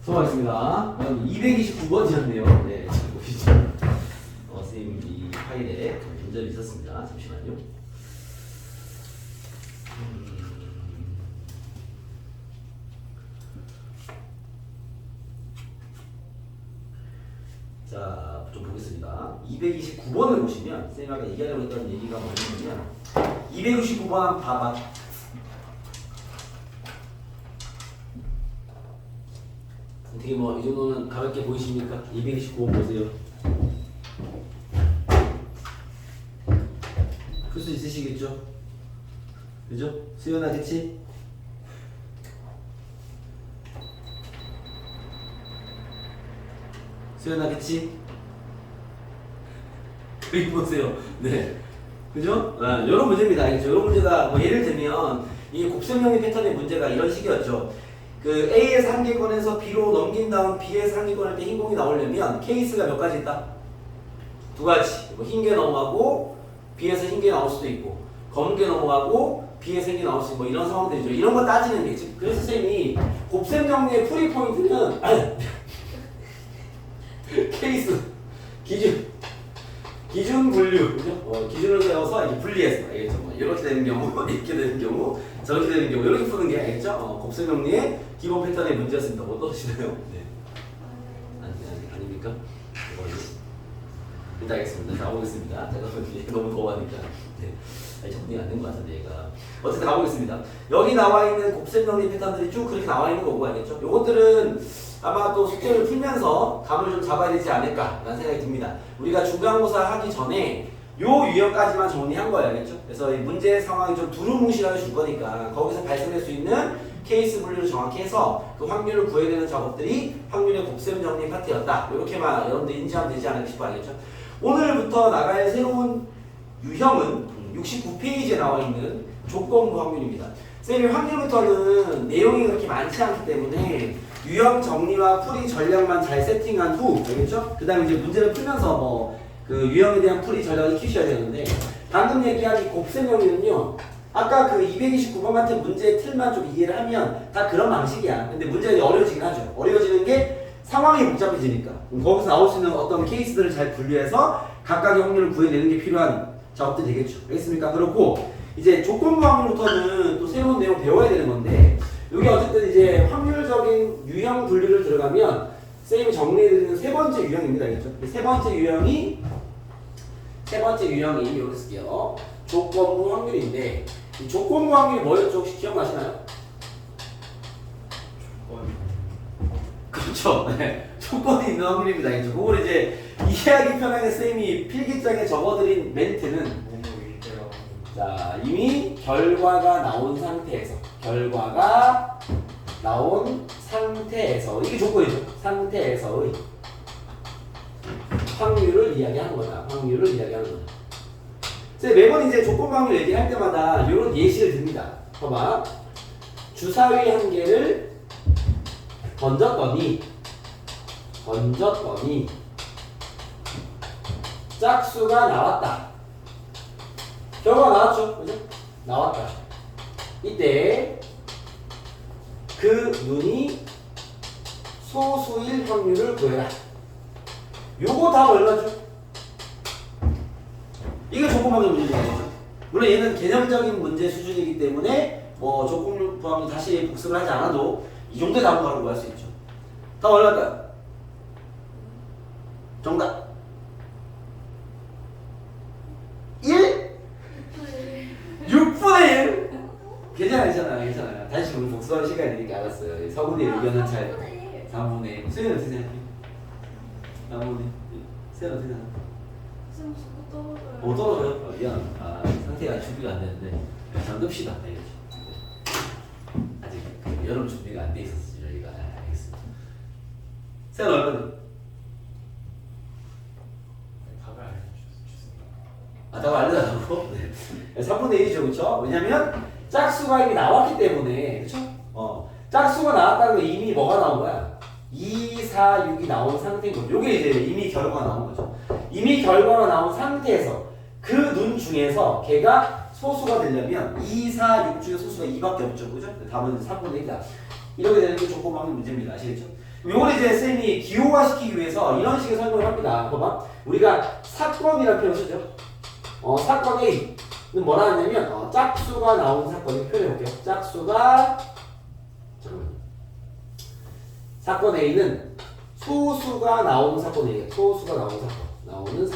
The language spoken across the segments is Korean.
수고하셨습니다. 229번이었네요. 네, 지금 보시죠. 선생님 이 파일에 좀 문제가 있었습니다. 잠시만요. 자, 좀 보겠습니다. 229번을 보시면 선생님 아까 얘기하려고 했던 얘기가 뭐냐면 269번 한번 봐봐. 어떻게 뭐 이 정도는 가볍게 보이십니까? 229번 보세요. 풀 수 있으시겠죠? 그죠? 수연아 그치? 수연아 그치? 그림 보세요. 네. 그죠? 이런 문제입니다. 알겠죠? 이런 문제가 뭐 예를 들면 이 곱셈형의 패턴의 문제가 이런 식이었죠. 그 A에서 한계권에서 B로 넘긴 다음 B에서 한계권할 때 흰 공이 나오려면 케이스가 몇 가지 있다? 두 가지. 뭐 흰 게 넘어가고 B에서 흰 게 나올 수도 있고 검은 게 넘어가고 B에서 흰 게 나올 수 있고 뭐 이런 상황들이죠. 이런 거 따지는 게 지금 그래서 선생님이 곱셈 정리의 풀이 포인트는 케이스 기준 분류 그죠? 기준을 세워서 이제 분리해서 알겠죠? 뭐 이렇게 되는 경우 이렇게 되는 경우 저렇게 되는 경우 이렇게 푸는 게 알겠죠? 곱셈 정리의 기본 패턴의 문제였습니다. 어떠시나요? 네. 아닙니까? 일단 알겠습니다. 가보겠습니다. 제가 너무 더워하니까 네. 정리가 안 된 것 같은데 얘가 어쨌든 가보겠습니다. 여기 나와 있는 곱셈 정리 패턴들이 쭉 그렇게 나와 있는 거고 알겠죠? 요것들은 아마 또 숙제를 풀면서 감을 좀 잡아야 되지 않을까라는 생각이 듭니다. 우리가 중간고사 하기 전에 요 유형까지만 정리한 거예요. 알겠죠? 그래서 이 문제 상황이 좀 두루뭉실하게 줄 거니까 거기서 발생할 수 있는 케이스 분류를 정확히 해서 그 확률을 구해야 되는 작업들이 확률의 곱셈 정리 파트였다. 이렇게만 여러분들 인지하면 되지 않을까 싶어 알겠죠? 오늘부터 나갈 새로운 유형은 69페이지에 나와 있는 조건부 확률입니다. 선생님이 확률부터는 내용이 그렇게 많지 않기 때문에 유형 정리와 풀이 전략만 잘 세팅한 후, 알겠죠? 그 다음에 이제 문제를 풀면서 뭐, 그 유형에 대한 풀이 전략을 익히셔야 되는데, 방금 얘기한 이 곱셈 정리는요, 아까 그 229번 같은 문제의 틀만 좀 이해를 하면 다 그런 방식이야. 근데 문제가 어려워지긴 하죠. 어려워지는 게 상황이 복잡해지니까. 거기서 나올 수 있는 어떤 케이스들을 잘 분류해서 각각의 확률을 구해내는 게 필요한 작업들이 되겠죠. 알겠습니까? 그렇고, 이제 조건부 확률부터는 또 새로운 내용 배워야 되는 건데, 여기 어쨌든 이제 확률적인 유형 분류를 들어가면 쌤이 정리해드리는 세 번째 유형입니다. 알겠죠? 세 번째 유형이 여기 쓸게요. 조건부 확률인데 이 조건부 확률이 뭐였죠? 혹시 기억나시나요? 그렇죠. 네. 조건이 있는 확률입니다. 알겠죠? 그걸 이제 이해하기 편하게 쌤이 필기장에 적어드린 멘트는 자, 이미 결과가 나온 상태에서 이게 조건이죠. 상태에서의 확률을 이야기하는 거다. 매번 이제 조건 확률 얘기할 때마다 이런 예시를 듭니다. 봐봐. 주사위 한 개를 던졌더니 짝수가 나왔다. 결과가 나왔죠? 그죠? 나왔다. 이때 그 눈이 소수일 확률을 구해라. 요거 다 얼마죠? 이게 조건방의 문제죠. 물론 얘는 개념적인 문제 수준이기 때문에 뭐 조건방을 다시 복습을 하지 않아도 이 정도의 답은 바로 구할 수 있죠. 다 얼마일까요? 정답 1? 6분의 1? 괜찮아요. 다시 우리 복수하는 시간이 되니까 알았어요. 서분의 의견은 잘 3분의 1. 수연이 어떻게 생각해? 3분의 1. 수연이 어떻게 생각해? 떨어져요? 미안. 상태가 준비가 안 되는데 잠듭시다. 아직 여름 준비가 안 돼 있었어요. 저희가. 알겠습니다. 수연 얼마나? 답을 알려달라고? 네. 3분의 1이죠, 그렇죠? 왜냐면 짝수가 이미 나왔기 때문에, 그렇죠? 짝수가 나왔다는 건 이미 뭐가 나온 거야? 2, 4, 6이 나온 상태인 거죠. 요게 이제 이미 결과가 나온 거죠. 이미 결과가 나온 상태에서 그 눈 중에서 걔가 소수가 되려면 2, 4, 6 중에 소수가 2밖에 없죠, 그죠? 답은 3분의 1이다. 이렇게 되는 게 조건방의 문제입니다. 아시겠죠? 요걸 이제 쌤이 기호화시키기 위해서 이런 식의 설명을 합니다. 봐봐. 우리가 사건이라는 표현을 쓰죠. 사건 A는 뭐라 하냐면 짝수가 나온 사건. 이렇게 표현해 볼게요. 짝수가 잠깐만요. 사건 A는 소수가 나오는 사건이에요. 소수가 나오는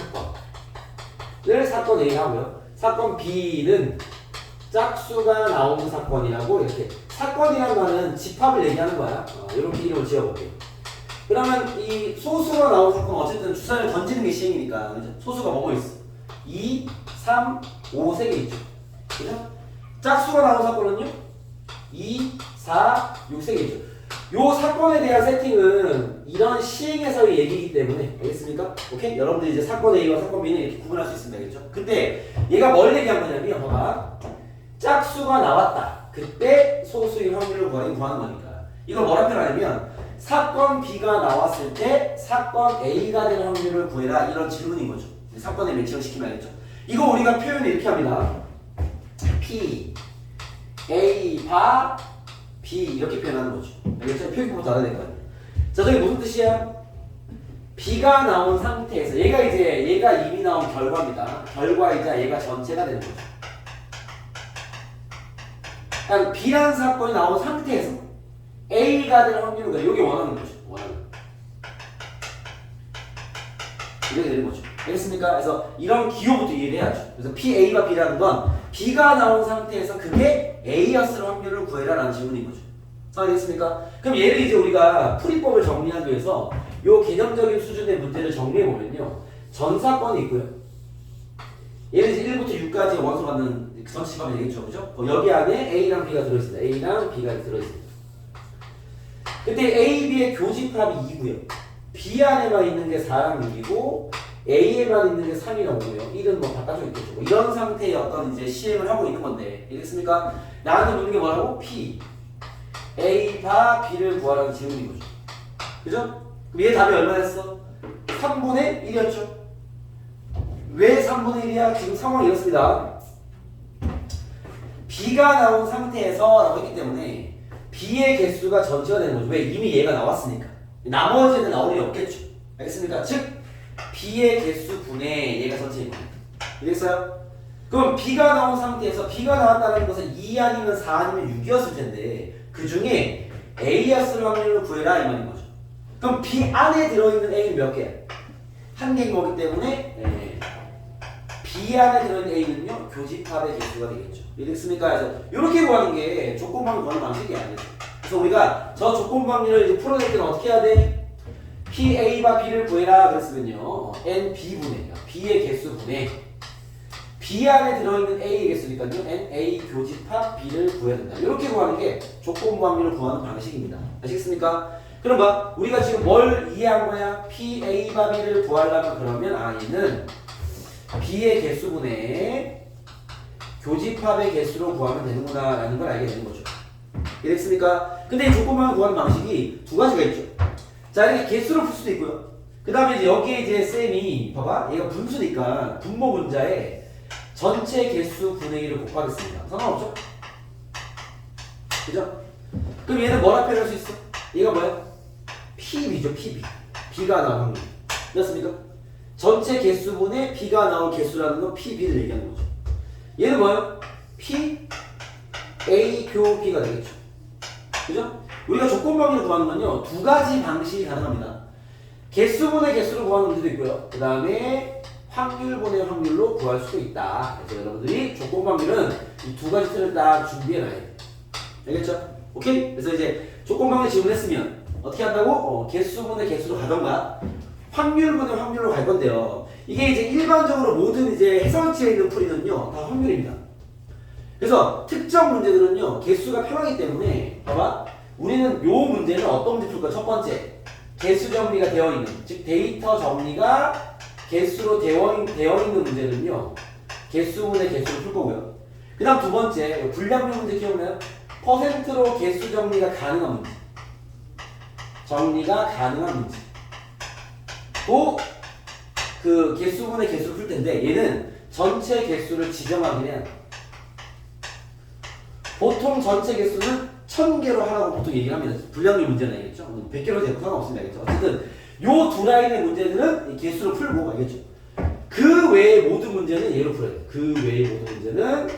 사건을 사건 A 하고요. 사건 B는 짝수가 나오는 사건이라고 이렇게 사건이라는 말은 집합을 얘기하는 거야. 이렇게 이름을 지어볼게요. 그러면 이 소수가 나온 사건은 어쨌든 주사를 던지는 게 시행이니까 그죠? 소수가 뭐뭐 있어? 2, 3, 5, 3개 있죠. 그죠? 짝수가 나온 사건은요? 2, 4, 6, 3개 있죠. 요 사건에 대한 세팅은 이런 시행에서의 얘기이기 때문에 알겠습니까? 오케이? 여러분들이 이제 사건 A와 사건 B는 이렇게 구분할 수 있습니다. 알겠죠? 근데 얘가 뭘 얘기한 거냐면 봐봐. 짝수가 나왔다. 그때 소수의 확률을 구하는 거니까. 이걸 뭐라 표현하냐면 사건 B가 나왔을 때 사건 A가 되는 확률을 구해라. 이런 질문인 거죠. 사건에 매칭을 시키면 알겠죠? 이거 우리가 표현을 이렇게 합니다. P, A, 바, B 이렇게 표현하는 거죠. 알겠죠? 표기부터 알아야 될 거 아니에요. 자, 저게 무슨 뜻이야? B가 나온 상태에서 얘가 이미 나온 결과입니다. 결과이자 얘가 전체가 되는 거죠. 그러니까 B라는 사건이 나온 상태에서 A가 되는 확률은 이게 원하는 거죠. 이렇게 되는 거죠. 알겠습니까? 그래서 이런 기호부터 이해를 해야죠. 그래서 PA가 B라는 건 B가 나온 상태에서 그게 A였을 확률을 구해라라는 질문인 거죠. 알겠습니까? 그럼 얘를 이제 우리가 풀이법을 정리하기 위해서 요 개념적인 수준의 문제를 정리해 보면요. 전 사건이 있고요. 얘는 이제 1부터 6까지 원소 받는 전체 집합이 되겠죠. 그죠? 여기 안에 A랑 B가 들어있습니다. A랑 B가 들어있습니다. 그때 A, B의 교집합이 2고요. B 안에만 있는 게 4랑 6이고 A에만 있는 게 3이랑 5고요. 1은 뭐 바깥쪽에 있겠죠. 뭐 이런 상태의 어떤 이제 시행을 하고 있는 건데 알겠습니까? 나한테 묻는 게 뭐라고? P A 바 B를 구하라는 질문인 거죠. 그죠? 그럼 얘 답이 얼마였어? 3분의 1이었죠. 왜 3분의 1이야? 지금 상황이 이렇습니다. B가 나온 상태에서 라고 했기 때문에 B의 개수가 전체가 되는 거죠. 왜? 이미 얘가 나왔으니까. 나머지는 나올 일이 없겠죠. 알겠습니까? 즉 B의 개수 분의 얘가 전체인 겁니다. 이해했어요? 그럼 B가 나온 상태에서 B가 나왔다는 것은 2 아니면 4 아니면 6이었을 텐데 그 중에 A였을 확률을 구해라 이 말인 거죠. 그럼 B 안에 들어있는 A는 몇 개야? 한 개인 거기 때문에 B 안에 들어있는 A는요 교집합의 개수가 되겠죠. 이해됐습니까? 그래서 이렇게 구하는 게 조건방을 구하는 방식이 아니에요. 그래서 우리가 저 조건방률을 이제 풀어낼 때는 어떻게 해야 돼? P, A와 B를 구해라 그랬으면요 N, B분의 B의 개수분의 B 안에 들어있는 A의 개수니까요 N, A 교집합 B를 구해야 된다. 이렇게 구하는 게 조건방률을 구하는 방식입니다. 아시겠습니까? 그럼 봐 우리가 지금 뭘 이해한 거야? P, A와 B를 구하려면 그러면 얘는 B의 개수분의 교집합의 개수로 구하면 되는구나 라는 걸 알게 되는 거죠. 이해됐습니까? 근데 이 조건방을 구하는 방식이 두 가지가 있죠. 자, 이렇게 개수로 풀 수도 있고요. 그 다음에 이제 여기에 이제 쌤이, 봐봐. 얘가 분수니까 분모 분자에 전체 개수 분의 1을 곱하겠습니다. 상관없죠? 그죠? 그럼 얘는 뭐라 표현할 수 있어? 얘가 뭐야? PB죠, PB. B가 나온 확률. 됐습니까? 전체 개수분의 B가 나온 개수라는 건 PB를 얘기하는 거죠. 얘는 뭐예요? P, A, 교, B가 되겠죠. 그죠? 우리가 조건방률을 구하는 건요, 두 가지 방식이 가능합니다. 개수분의 개수로 구하는 문제도 있고요. 그 다음에 확률분의 확률로 구할 수도 있다. 그래서 여러분들이 조건방률은 이 두 가지 틀을 딱 준비해놔야 돼요. 알겠죠? 오케이? 그래서 이제 조건방률 지원했으면 어떻게 한다고? 개수분의 개수로 가던가 확률분의 확률로 갈 건데요. 이게 이제 일반적으로 모든 이제 해상치에 있는 풀이는요, 다 확률입니다. 그래서 특정 문제들은요, 개수가 편하기 때문에, 봐봐. 우리는 요 문제는 어떤 문제 풀까? 첫 번째, 개수 정리가 되어 있는, 즉 데이터 정리가 개수로 되어 있는 문제는요, 개수분의 개수를 풀 거고요. 그 다음 두 번째, 불량률 문제 기억나요? 퍼센트로 개수 정리가 가능한 문제. 정리가 가능한 문제. 또 그 개수분의 개수를 풀 텐데 얘는 전체 개수를 지정하긴 해야 돼. 보통 전체 개수는 1000개로 하라고 보통 얘기를 합니다. 불량률 문제는 알겠죠? 100개로 돼도 상관없습니다. 알겠죠? 어쨌든 요 두 라인의 문제들은 이 개수로 풀고 알겠죠? 그 외의 모든 문제는 얘로 풀어야 돼. 그 외의 모든 문제는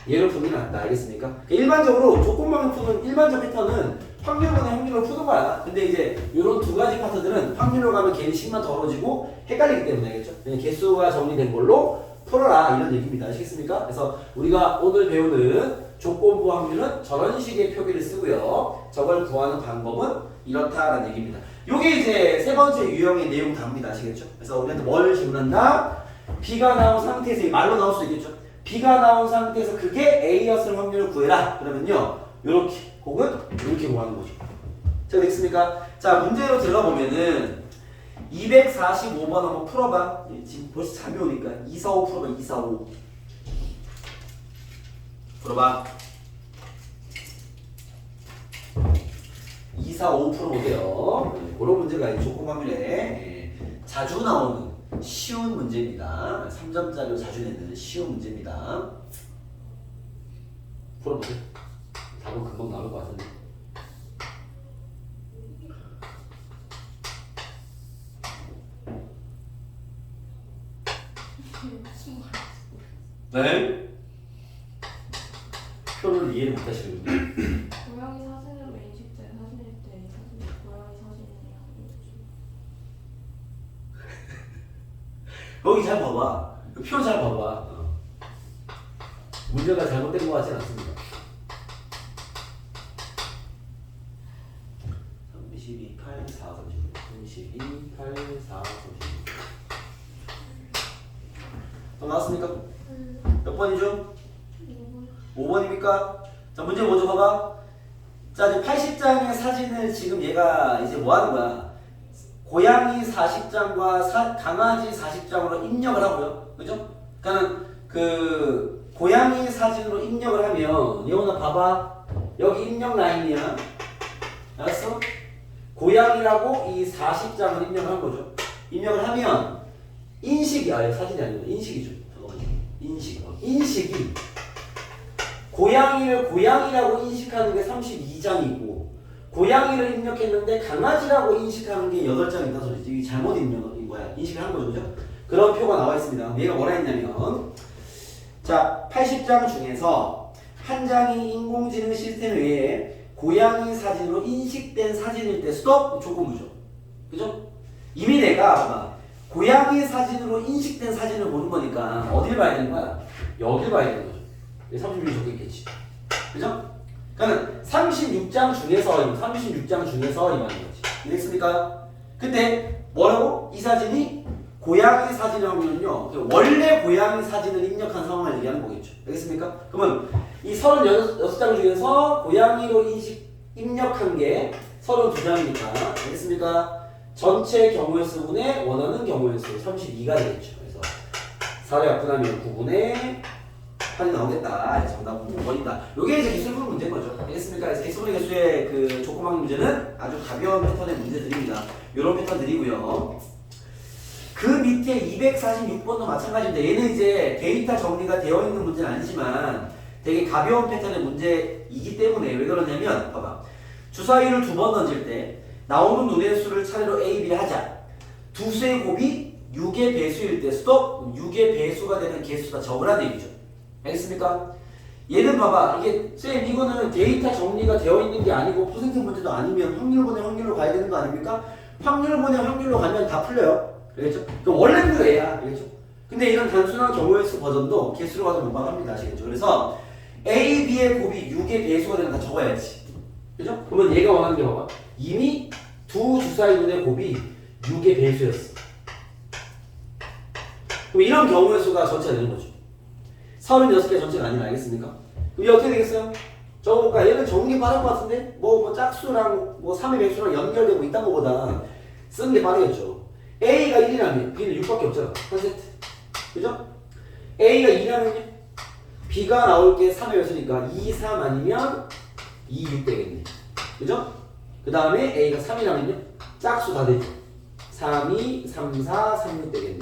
얘로 풀면 낫다. 알겠습니까? 그러니까 일반적으로 조건만을 푸는 일반적 패턴은 확률분의 확률로 푸는 거야. 근데 이제 이런 두 가지 파트들은 확률로 가면 괜히 식만 더러지고 헷갈리기 때문에 알겠죠? 그냥 개수가 정리된 걸로 풀어라 이런 얘기입니다. 아시겠습니까? 그래서 우리가 오늘 배우는 조건부 확률은 저런 식의 표기를 쓰고요. 저걸 구하는 방법은 이렇다라는 얘기입니다. 요게 이제 세 번째 유형의 내용 답니다. 아시겠죠? 그래서 우리한테 뭘 질문한다? B가 나온 상태에서 말로 나올 수 있겠죠? B가 나온 상태에서 그게 A였을 확률을 구해라. 그러면요. 요렇게 혹은 이렇게 구하는 거죠. 자, 됐습니까? 자, 문제로 들어가 보면은 245번 한번 풀어봐. 지금 벌써 잠이 오니까 245 풀어봐. 245 풀어봐. 245 풀어보세요. 그런 문제가 이 조건 확률에 자주 나오는 쉬운 문제입니다. 3점짜리로 자주 내는 쉬운 문제입니다. 풀어보세요. 답은 금방 나올 것 같은데. 네? 표를 이해를 못하시는군요. 고양이 사진으로 인식된 사진일 때 사진이 고양이 사진이랑 여기 잘 봐봐. 표 잘 봐봐. 문제가 잘못된 것 같진 않습니다. 32, 8, 4, 36 32, 8, 4, 36 또 나왔습니까? 몇 번이죠? 5번입니까? 자, 문제 먼저 봐봐. 자, 이제 80장의 사진을 지금 얘가 이제 뭐 하는 거야? 고양이 40장과 강아지 40장으로 입력을 하고요. 그죠? 그러니까 그 고양이 사진으로 입력을 하면 예원아 봐봐. 여기 입력 라인이야. 알았어? 고양이라고 이 40장을 입력을 한 거죠. 입력을 하면 인식이 사진이 아니고 인식이죠. 인식이 고양이를 고양이라고 인식하는 게 32장이고 고양이를 입력했는데 강아지라고 인식하는 게 8장이다 소리지. 이게 잘못 입력인 거야. 인식을 한 거죠. 그죠? 그런 표가 나와 있습니다. 얘가 뭐라 했냐면 자, 80장 중에서 한 장이 인공지능 시스템 외에 고양이 사진으로 인식된 사진일 때 스톱 조건부죠. 그죠? 이미 내가 봐봐. 고양이 사진으로 인식된 사진을 보는 거니까 어딜 봐야 되는 거야? 여길 봐야 되는 거죠. 36이 적혀 있겠지. 그죠? 그러니까 36장 중에서 이 말인 거지. 이해됐습니까? 근데 뭐라고? 이 사진이 고양이 사진이라면요. 원래 고양이 사진을 입력한 상황을 얘기하는 거겠죠. 알겠습니까? 그러면 이 36장 중에서 고양이로 입력한 게 32장이니까. 알겠습니까? 전체 경우의 수분의 원하는 경우의 수 32가 되겠죠. 그래서 4를 약분하면 9분의 8이 나오겠다. 정답은 5번이다. 요게 이제 기술분 문제인 거죠. 알겠습니까? 그래서 기술분의 개수의 그 조건방 문제는 아주 가벼운 패턴의 문제들입니다. 요런 패턴들이고요. 그 밑에 246번도 마찬가지인데 얘는 이제 데이터 정리가 되어 있는 문제는 아니지만 되게 가벼운 패턴의 문제이기 때문에 왜 그러냐면 봐봐. 주사위를 2번 던질 때 나오는 눈의 수를 차례로 A, B를 하자. 두 수의 곱이 6의 배수일 때 스톱 6의 배수가 되는 개수가 적으라는 얘기죠. 알겠습니까? 얘는 봐봐. 이게 쌤 이거는 데이터 정리가 되어 있는 게 아니고 퍼센트 문제도 아니면 확률분의 확률로 가야 되는 거 아닙니까? 확률분의 확률로 가면 다 풀려요. 알겠죠? 그럼 원래는 그 애야. 알겠죠? 근데 이런 단순한 경우의 수 버전도 개수로 가서 못박합니다. 아시겠죠? 그래서 A, B의 곱이 6의 배수가 되는 다 적어야지. 그죠? 그러면 얘가 원하는 게 봐봐. 이미 두 주사위 눈의 곱이 6의 배수였어. 그럼 이런 경우의 수가 전체가 되는 거죠. 36개 전체가 아니라 알겠습니까? 그럼 이게 어떻게 되겠어요? 적어볼까? 얘는 적는 게 빠른 것 같은데? 뭐 짝수랑 뭐 3의 배수랑 연결되고 있다는 것보다 쓰는 게 빠르겠죠. A가 1이라면 B는 6밖에 없잖아. 한 세트. 그죠? A가 2라면요? B가 나올 게 3의 배수니까 2, 3 아니면 2, 6 되겠네. 그죠? 그 다음에 A가 3이라면요? 짝수 다 되죠. 3, 2, 3, 4, 3, 6 되겠네.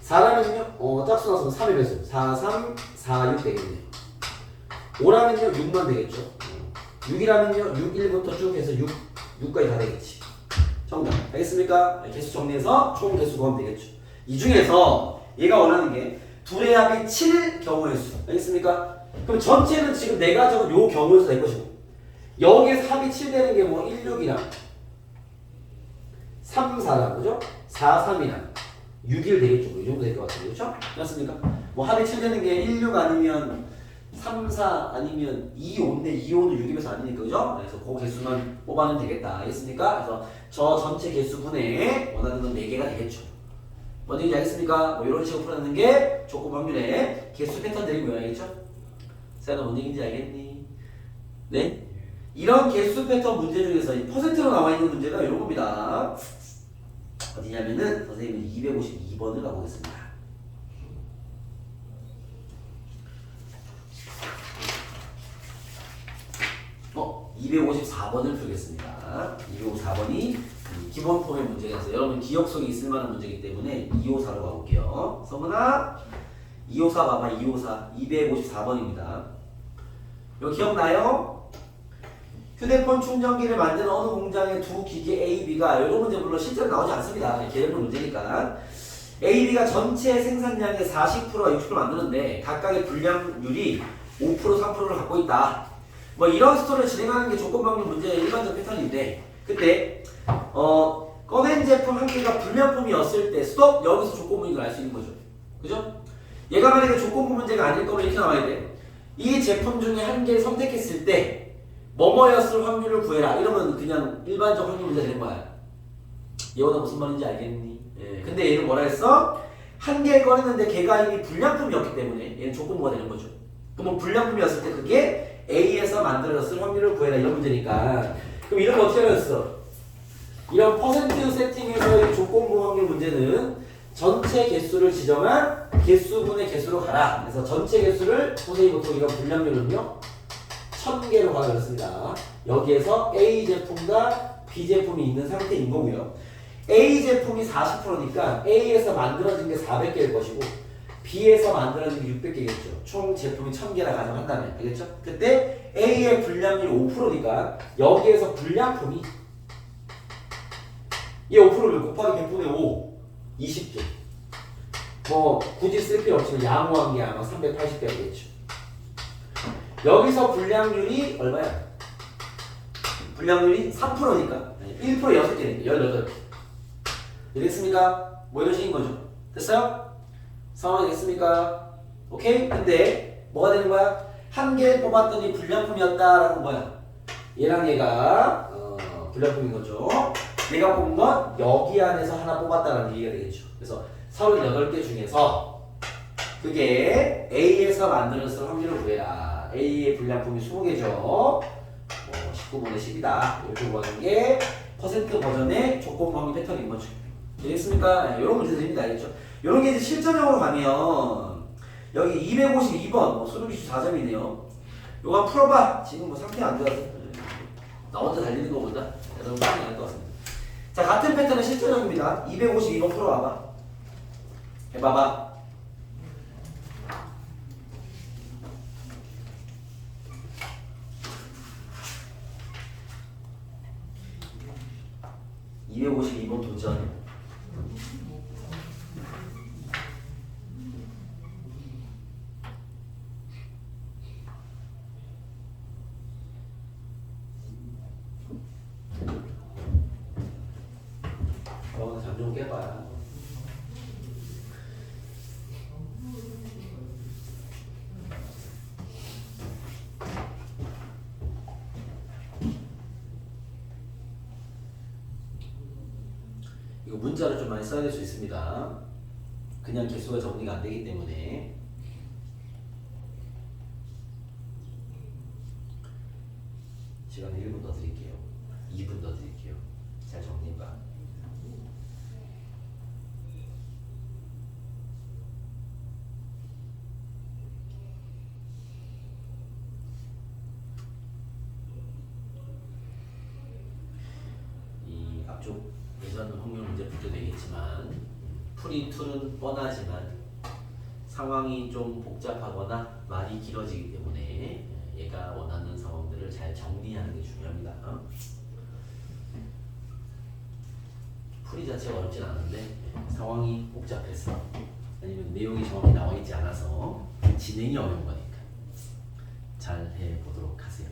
4라면요? 짝수 나서 3의 배수. 4, 3, 4, 6 되겠네. 5라면요 6만 되겠죠. 6이라면요 6, 1부터 쭉 해서 6까지 다 되겠지. 정답. 알겠습니까? 개수 정리해서 총 개수 구하면 되겠죠. 이 중에서 얘가 원하는 게 둘의 합이 7일 경우의 수. 알겠습니까? 그럼 전체는 지금 내가 적은 요 경우의 수 될 것이고 여기에서 합이 7 되는 게 뭐 1, 6이랑 3, 4랑 그죠? 4, 3이랑 6, 1 되겠죠. 이 정도 될 것 같은데 그렇죠? 맞습니까? 뭐 합이 7 되는 게 1, 6 아니면 3, 4 아니면 2, 5인데 2, 5는 6이면서 아니니까 그죠? 그래서 그 개수만 뽑아내면 되겠다. 알겠습니까? 그래서 저 전체 개수분에 원하는 건 4개가 되겠죠. 뭔지 알겠습니까? 뭐 이런 식으로 풀어내는 게 조건 확률의 개수 패턴들이 모양이겠죠? 세아너 뭔 얘기인지 알겠니? 네? 이런 개수 패턴 문제 중에서 이 퍼센트로 나와 있는 문제가 이런 겁니다. 어디냐면은 선생님은 252번을 가보겠습니다. 254번을 풀겠습니다. 254번이 기본 폼의 문제라서 여러분 기억속에 있을 만한 문제이기 때문에 254로 가볼게요. 성은아 254 봐봐. 254 254번입니다. 이거 기억나요? 휴대폰 충전기를 만드는 어느 공장의 두 기계 A, B가 이런 문제 물론 실제로 나오지 않습니다. 개념 문제니까 A, B가 전체 생산량의 40%와 60% 만드는데 각각의 불량률이 5%, 3%를 갖고 있다. 뭐 이런 스토리를 진행하는 게 조건방문 문제의 일반적 패턴인데 그때 꺼낸 제품 한 개가 불량품이었을 때 스톱 여기서 조건문인 걸 알 수 있는 거죠. 그죠? 얘가 만약에 조건부 문제가 아닐 거면 이렇게 나와야 돼. 이 제품 중에 한 개를 선택했을 때 뭐뭐였을 확률을 구해라. 이러면 그냥 일반적 확률 문제 되는 거야. 예원아 무슨 말인지 알겠니? 예. 근데 얘는 뭐라 했어? 한 개를 꺼냈는데 걔가 이미 불량품이었기 때문에 얘는 조건부가 되는 거죠. 그러면 불량품이었을 때 그게 A에서 만들어졌을 확률을 구해라 이런 문제니까 그럼 이런 거 어떻게 하였어? 이런 퍼센트 세팅에서의 조건부 확률 문제는 전체 개수를 지정한 개수분의 개수로 가라. 그래서 전체 개수를 선생님 보통 이런 불량률은요 1000개로 가라 그랬습니다. 여기에서 A 제품과 B 제품이 있는 상태인 거고요. A 제품이 40%니까 A에서 만들어진 게 400개일 것이고 B에서 만들어진 게 600개겠죠. 총 제품이 1000개라 가정한다면 알겠죠? 그때 A의 불량률이 5%니까 여기에서 불량품이 이 5%를 곱하기 100분의 5 20개 뭐 굳이 쓸 필요 없지만 양호한 게 아마 380개겠죠. 여기서 불량률이 얼마야? 불량률이 3%니까 1% 6개니까 18개 되겠습니까? 뭐 이런 식인 거죠. 됐어요? 상황이 됐습니까? 오케이? 근데 뭐가 되는 거야? 한 개 뽑았더니 불량품이었다라는 거야. 얘랑 얘가 불량품인 거죠. 얘가 뽑은 건 여기 안에서 하나 뽑았다라는 얘기가 되겠죠. 그래서 38개 중에서 그게 A에서 만들어졌을 확률을 구해라. A의 불량품이 20개죠. 뭐 19분의 10이다. 이렇게 구하는 게 퍼센트 버전의 조건 확률 패턴인 거죠. 되겠습니까? 이런 문제들입니다. 알겠죠? 이런 게 이제 실전형으로 가면 여기 252번 뭐 수능 기출 4점이네요. 요거 한번 풀어봐. 지금 뭐 상태 안 좋아서 나 혼자 달리는 거보다 여러분 빨리 나을 것 같습니다. 자 같은 패턴의 실전형입니다. 252번 풀어봐봐. 해봐봐. (252번) 도전. 잠 좀 깨봐. 이거 문자를 좀 많이 써야 될 수 있습니다. 그냥 개수가 정리가 안 되기 때문에. 시간 1분 더 드릴게요. 2분 더 드릴게요. 잘 정리해봐. 이 앞쪽 예전 확률 문제 풀 때도 얘기했지만 풀이2는 뻔하지만 상황이 좀 복잡하거나 말이 길어지기 때문에 내가 원하는 상황들을 잘 정리하는 게 중요합니다. 풀이 자체가 어렵진 않은데 상황이 복잡해서 아니면 내용이 정확히 나와 있지 않아서 진행이 어려운 거니까 잘 해보도록 하세요.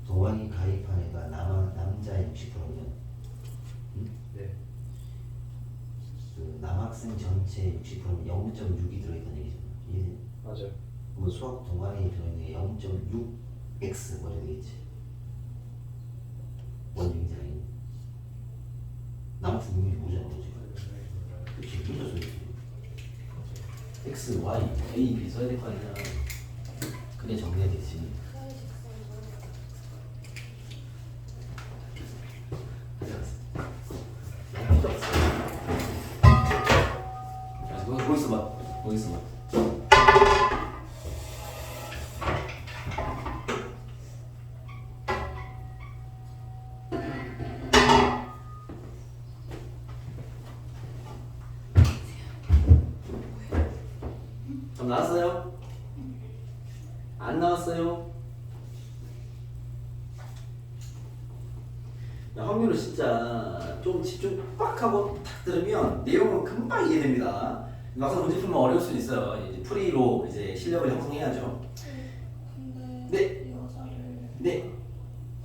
동아리 가입한 애가 남자의 60%면 네. 그 남학생 전체 60%면 0.6이 들어있다는 얘기잖아. 이게 맞아요. 뭐 수학 동아리 들어있는 게 0.6x 뭐라 되겠지. 원중이잖아. 남학생 능력이 뭐잖아, 그지? 그렇지, 무슨 소리지? X, Y, A, B 써야 될 거 아니야. 그게 정리가 되지. 필요 없어. 거기 있어봐. 거기 있어봐. 좀 나왔어요? 안 나왔어요? 야, 확률은 진짜 좀 집중 빡 하고 탁 들으면 내용은 금방 이해됩니다. 막상 문제 풀면 어려울 수 있어요. 이제 풀이로 이제 실력을 형성해야죠. 근데 네. 여자를 네,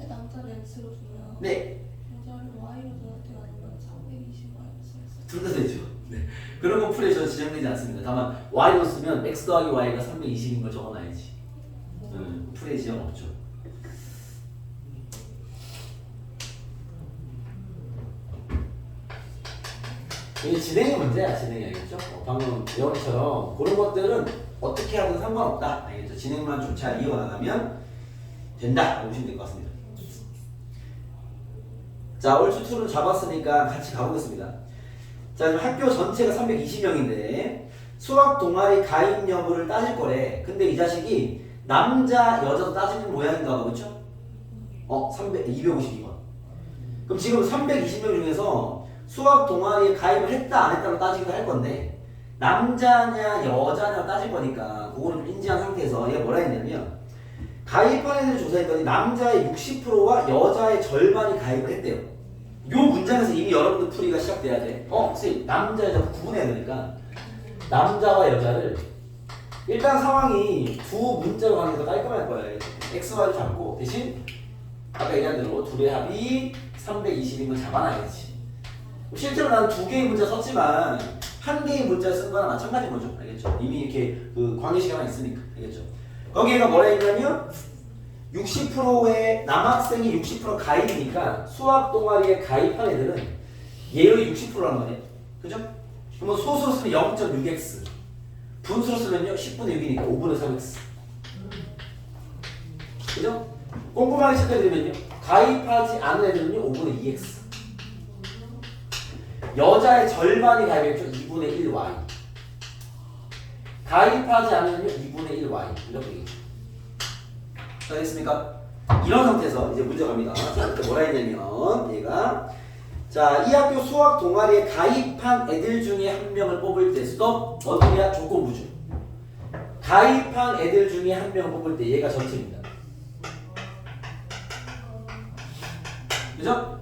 남자를 X로 두면 네. 여자를 Y로 둬야 돼요? 아니면 320Y로 써있어요? 둘 다 되죠. 네. 그런 건 풀에 저 지정되지 않습니다. 다만 Y로 쓰면 X 더하기 Y가 320인 걸 적어놔야지. 풀에 지정 없죠. 이게 진행의 문제야, 진행이 알겠죠? 방금 여기처럼 그런 것들은 어떻게 하든 상관없다, 알겠죠? 진행만 좀 잘 이어나가면 된다, 보시면 될 것 같습니다. 자, 얼추 툴을 잡았으니까 같이 가보겠습니다. 자, 지금 학교 전체가 320명인데 수학 동아리 가입 여부를 따질 거래. 근데 이 자식이 남자, 여자도 따지는 모양인가 봐, 그렇죠? 252번. 그럼 지금 320명 중에서 수학 동아리에 가입을 했다 안 했다로 따지기도 할 건데 남자냐 여자냐 따질 거니까 그거는 좀 인지한 상태에서 얘가 뭐라 했냐면 가입한 애들 조사했더니 남자의 60%와 여자의 절반이 가입을 했대요. 요 문장에서 이미 여러분들 풀이가 시작돼야 돼. 선생님 남자 여자 구분해야 되니까 남자와 여자를 일단 상황이 두 문자로 가는 게 더 깔끔할 거예요. X, Y를 잡고 대신 아까 얘기한 대로 둘의 합이 320인 걸 잡아놔야지. 실제로 나는 두 개의 문자 썼지만 한 개의 문자 쓴 거랑 마찬가지인 거죠. 알겠죠? 이미 이렇게 그 광의식 하나 있으니까. 알겠죠? 거기에가 뭐라 했냐면 60%의 남학생이 60% 가입이니까 수학 동아리에 가입한 애들은 얘의 60%라는 거네. 그죠? 그러면 소수로 쓰면 0.6x, 분수로 쓰면요 10분의 6이니까 5분의 3x. 그죠? 꼼꼼하게 체크해드리면요 가입하지 않은 애들은요 5분의 2x. 여자의 절반이 가입했죠. 2분의 1y. 가입하지 않으면요 2분의 1y. 이렇게 되겠죠. 자, 됐습니까? 이런 상태에서 이제 문제 갑니다. 자, 이렇게 뭐라 했냐면 얘가 자, 이 학교 수학 동아리에 가입한 애들 중에 한 명을 뽑을 때 스톱 어디야? 조건부죠. 가입한 애들 중에 한 명을 뽑을 때 얘가 전체입니다. 그죠?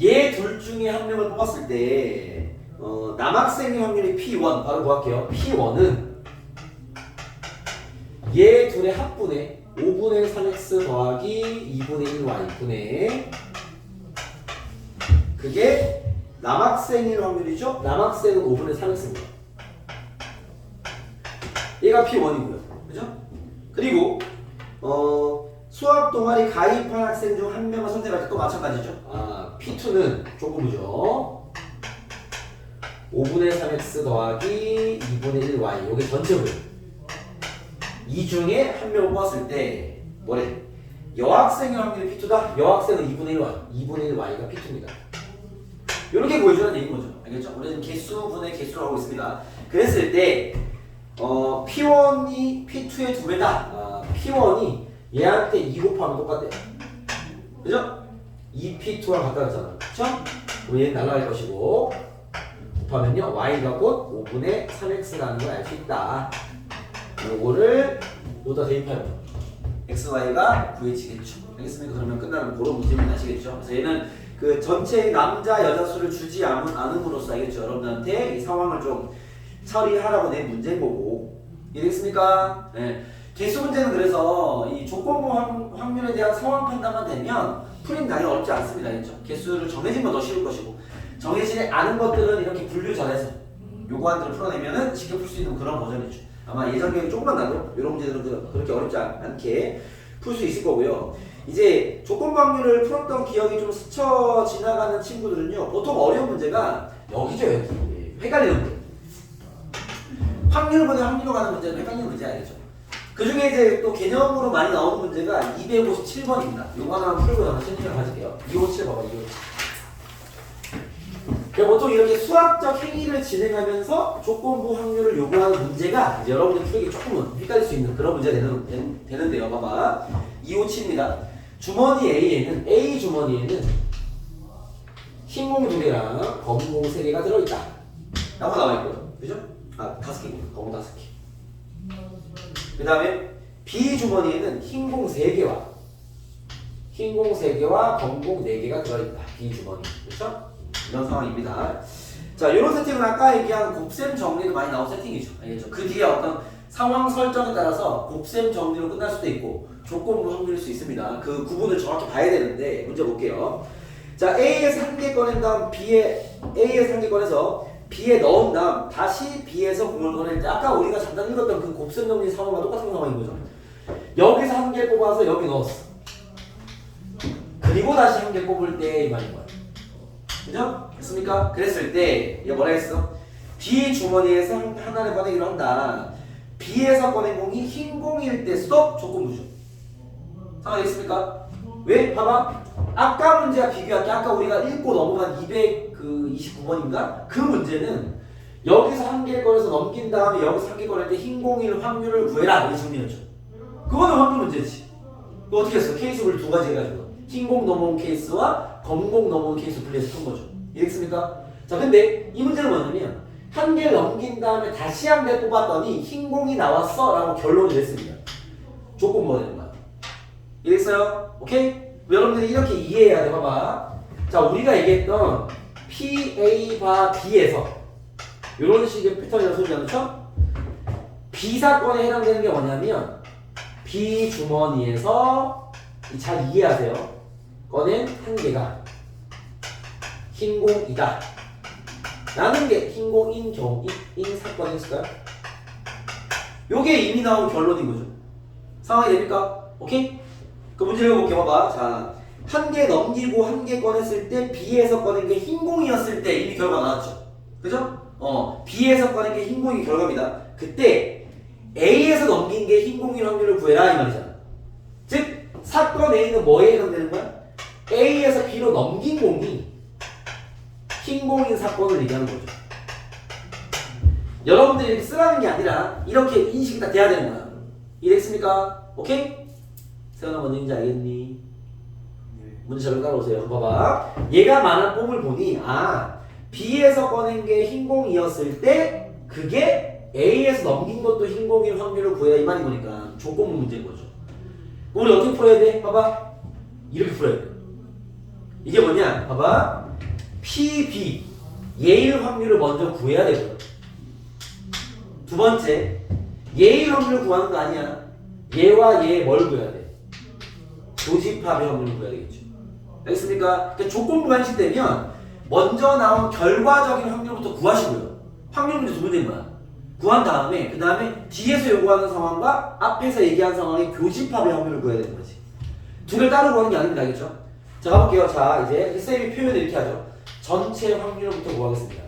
얘 둘 중에 한 명을 뽑았을 때 남학생의 확률이 P1 바로 구할게요. P1은 얘 둘의 합분의 5분의 3x 더하기 2분의 1y 분의 그게 남학생일 확률이죠? 남학생은 5분의 3x입니다. 얘가 P1이고요. 그죠? 그리고 수학 동아리 가입한 학생 중 한 명을 선택할 때 또 마찬가지죠. P2는 조금이죠. 5분의 3x 더하기 2분의 1y 요게 전체고요. 이 중에 한 명을 뽑았을 때 뭐래? 여학생의 확률이 P2다. 여학생은 2분의 1 Y, 2분의 1 Y가 P2입니다. 이렇게 보여주는 얘기인 거죠. 알겠죠? 우리는 개수분의 개수로 하고 있습니다. 그랬을 때 P1이 P2의 2배다. P1이 얘한테 2 곱하면 똑같대요. 그죠? 2P2랑 같다잖아. 그쵸? 그럼 얘는 날아갈 것이고 곱하면요 Y가 곧 5분의 3X라는 걸 알 수 있다. 요거를 여기다 대입하면 XY가 구해지겠죠. 알겠습니까? 그러면 끝나면 그런 문제는 아시겠죠? 그래서 얘는 그 전체의 남자 여자 수를 주지 않음으로써 알겠죠? 여러분들한테 이 상황을 좀 처리하라고 낸 문제인 거고. 이해됐습니까? 네. 개수 문제는 그래서 이 조건부 확률에 대한 상황 판단만 되면 풀이는 당연히 어렵지 않습니다. 알겠죠? 개수를 정해지면 더 쉬울 것이고 정해지지 않은 것들은 이렇게 분류 잘해서 요구안들을 풀어내면은 쉽게 풀 수 있는 그런 버전이죠. 아마 예전 기억이 조금만 나도 이런 문제들은 그렇게 어렵지 않게 풀 수 있을 거고요. 이제 조건부 확률을 풀었던 기억이 좀 스쳐 지나가는 친구들은요 보통 어려운 문제가 여기죠. 여기 헷갈리는 문제. 확률보다 확률로 가는 문제는 헷갈리는 문제 알겠죠? 그 중에 이제 또 개념으로 많이 나오는 문제가 257번입니다. 요거 하나 풀고 나서 실력을 가질게요. 257 봐봐, 257. 그러니까 보통 이렇게 수학적 행위를 진행하면서 조건부 확률을 요구하는 문제가 이제 여러분들 풀기 조금은 헷갈릴 수 있는 그런 문제가 되는데요. 봐봐. 257입니다. 주머니 A 주머니에는 흰공 2개랑 검공 3개가 들어있다. 라고 나와있고요. 그죠? 아, 5개고 검공 5개. 그 다음에 B 주머니에는 흰공 3개와 검공 4개가 들어있다. B 주머니. 그렇죠? 이런 상황입니다. 자, 이런 세팅은 아까 얘기한 곱셈 정리도 많이 나온 세팅이죠. 알겠죠? 그 뒤에 어떤 상황 설정에 따라서 곱셈 정리로 끝날 수도 있고 조건부 확률일 수 있습니다. 그 구분을 정확히 봐야 되는데 문제 볼게요. 자, A에서 한 개 꺼낸 다음 A에서 한 개 꺼내서 B에 넣은 다음 다시 B에서 공을 꺼낼 때 아까 우리가 잠깐 읽었던 그 곱셈 정리 상황과 똑같은 상황인 거죠. 여기서 한 개 뽑아서 여기 넣었어. 그리고 다시 한 개 뽑을 때 이 말인 거야. 그죠? 됐습니까? 그랬을 때 얘가 뭐라 했어? B 주머니에서 하나를 꺼내기로 한다. B에서 꺼낸 공이 흰 공일 때 스톱 조건부죠. 상관있습니까? 왜? 봐봐. 아까 문제와 비교할게. 아까 우리가 읽고 넘어간 229번인가? 그 문제는 여기서 한 개를 꺼내서 넘긴 다음에 여기서 한 개 꺼낼 때 흰 공일 확률을 구해라. 이 정리였죠. 그거는 확률 문제지. 그거 어떻게 했어? 케이스를 두 가지 해가지고 흰공 넘어온 케이스와 검공 넘어온 케이스 분리해서 푼 거죠. 이해했습니까? 자, 근데 이 문제는 뭐냐면 한 개를 넘긴 다음에 다시 한 개 뽑았더니 흰공이 나왔어 라고 결론을 냈습니다. 조건부가 되는 거야. 이해했어요? 오케이? 여러분들이 이렇게 이해해야 돼. 봐봐. 자, 우리가 얘기했던 PA 바 B에서 이런 식의 패턴이라는 소리가 그렇죠? B 사건에 해당되는 게 뭐냐면 B 주머니에서 잘 이해하세요. 꺼낸 한 개가 흰공이다 라는 게 흰공인 경인 사건이었을까요? 요게 이미 나온 결론인 거죠. 상황이 됩니까? 오케이? 그 문제 읽어볼게요. 봐봐. 자, 한 개 넘기고 한 개 꺼냈을 때 B에서 꺼낸 게 흰공이었을 때 이미 결과 나왔죠. 그죠? B에서 꺼낸 게 흰공이 결과입니다. 그때 A에서 넘긴 게 흰공인 확률을 구해라 이 말이잖아. 즉 사건 A는 뭐에 해당되는 거야? A에서 B로 넘긴 공이 흰공인 사건을 얘기하는 거죠. 여러분들이 이렇게 쓰라는 게 아니라 이렇게 인식이 다 돼야 되는 거야. 이해됐습니까? 오케이? 세연아 뭔지 알겠니? 문제 잘 따라오세요. 봐봐. 얘가 많은 뽕을 보니 B에서 꺼낸 게 흰공이었을 때 그게 A에서 넘긴 것도 흰공인 확률을 구해야 이 말인 거니까 조건부 문제인 거죠. 우리 어떻게 풀어야 돼? 봐봐. 이렇게 풀어야 돼. 이게 뭐냐? 봐봐. PB 예일 확률을 먼저 구해야 되고요. 두 번째, 예일 확률을 구하는 거 아니야. 얘와 얘 뭘 구해야 돼? 교집합의 확률을 구해야 되겠죠. 알겠습니까? 그러니까 조건부가 인식되면 먼저 나온 결과적인 확률부터 구하시고요. 확률 문제 두 문제인 거야. 구한 다음에 그 다음에 뒤에서 요구하는 상황과 앞에서 얘기한 상황의 교집합의 확률을 구해야 되는 거지. 두 개를 따로 구하는 게 아닙니다. 알겠죠? 자, 가볼게요. 자, 이제 쌤이 표현을 이렇게 하죠. 전체 확률부터 구하겠습니다.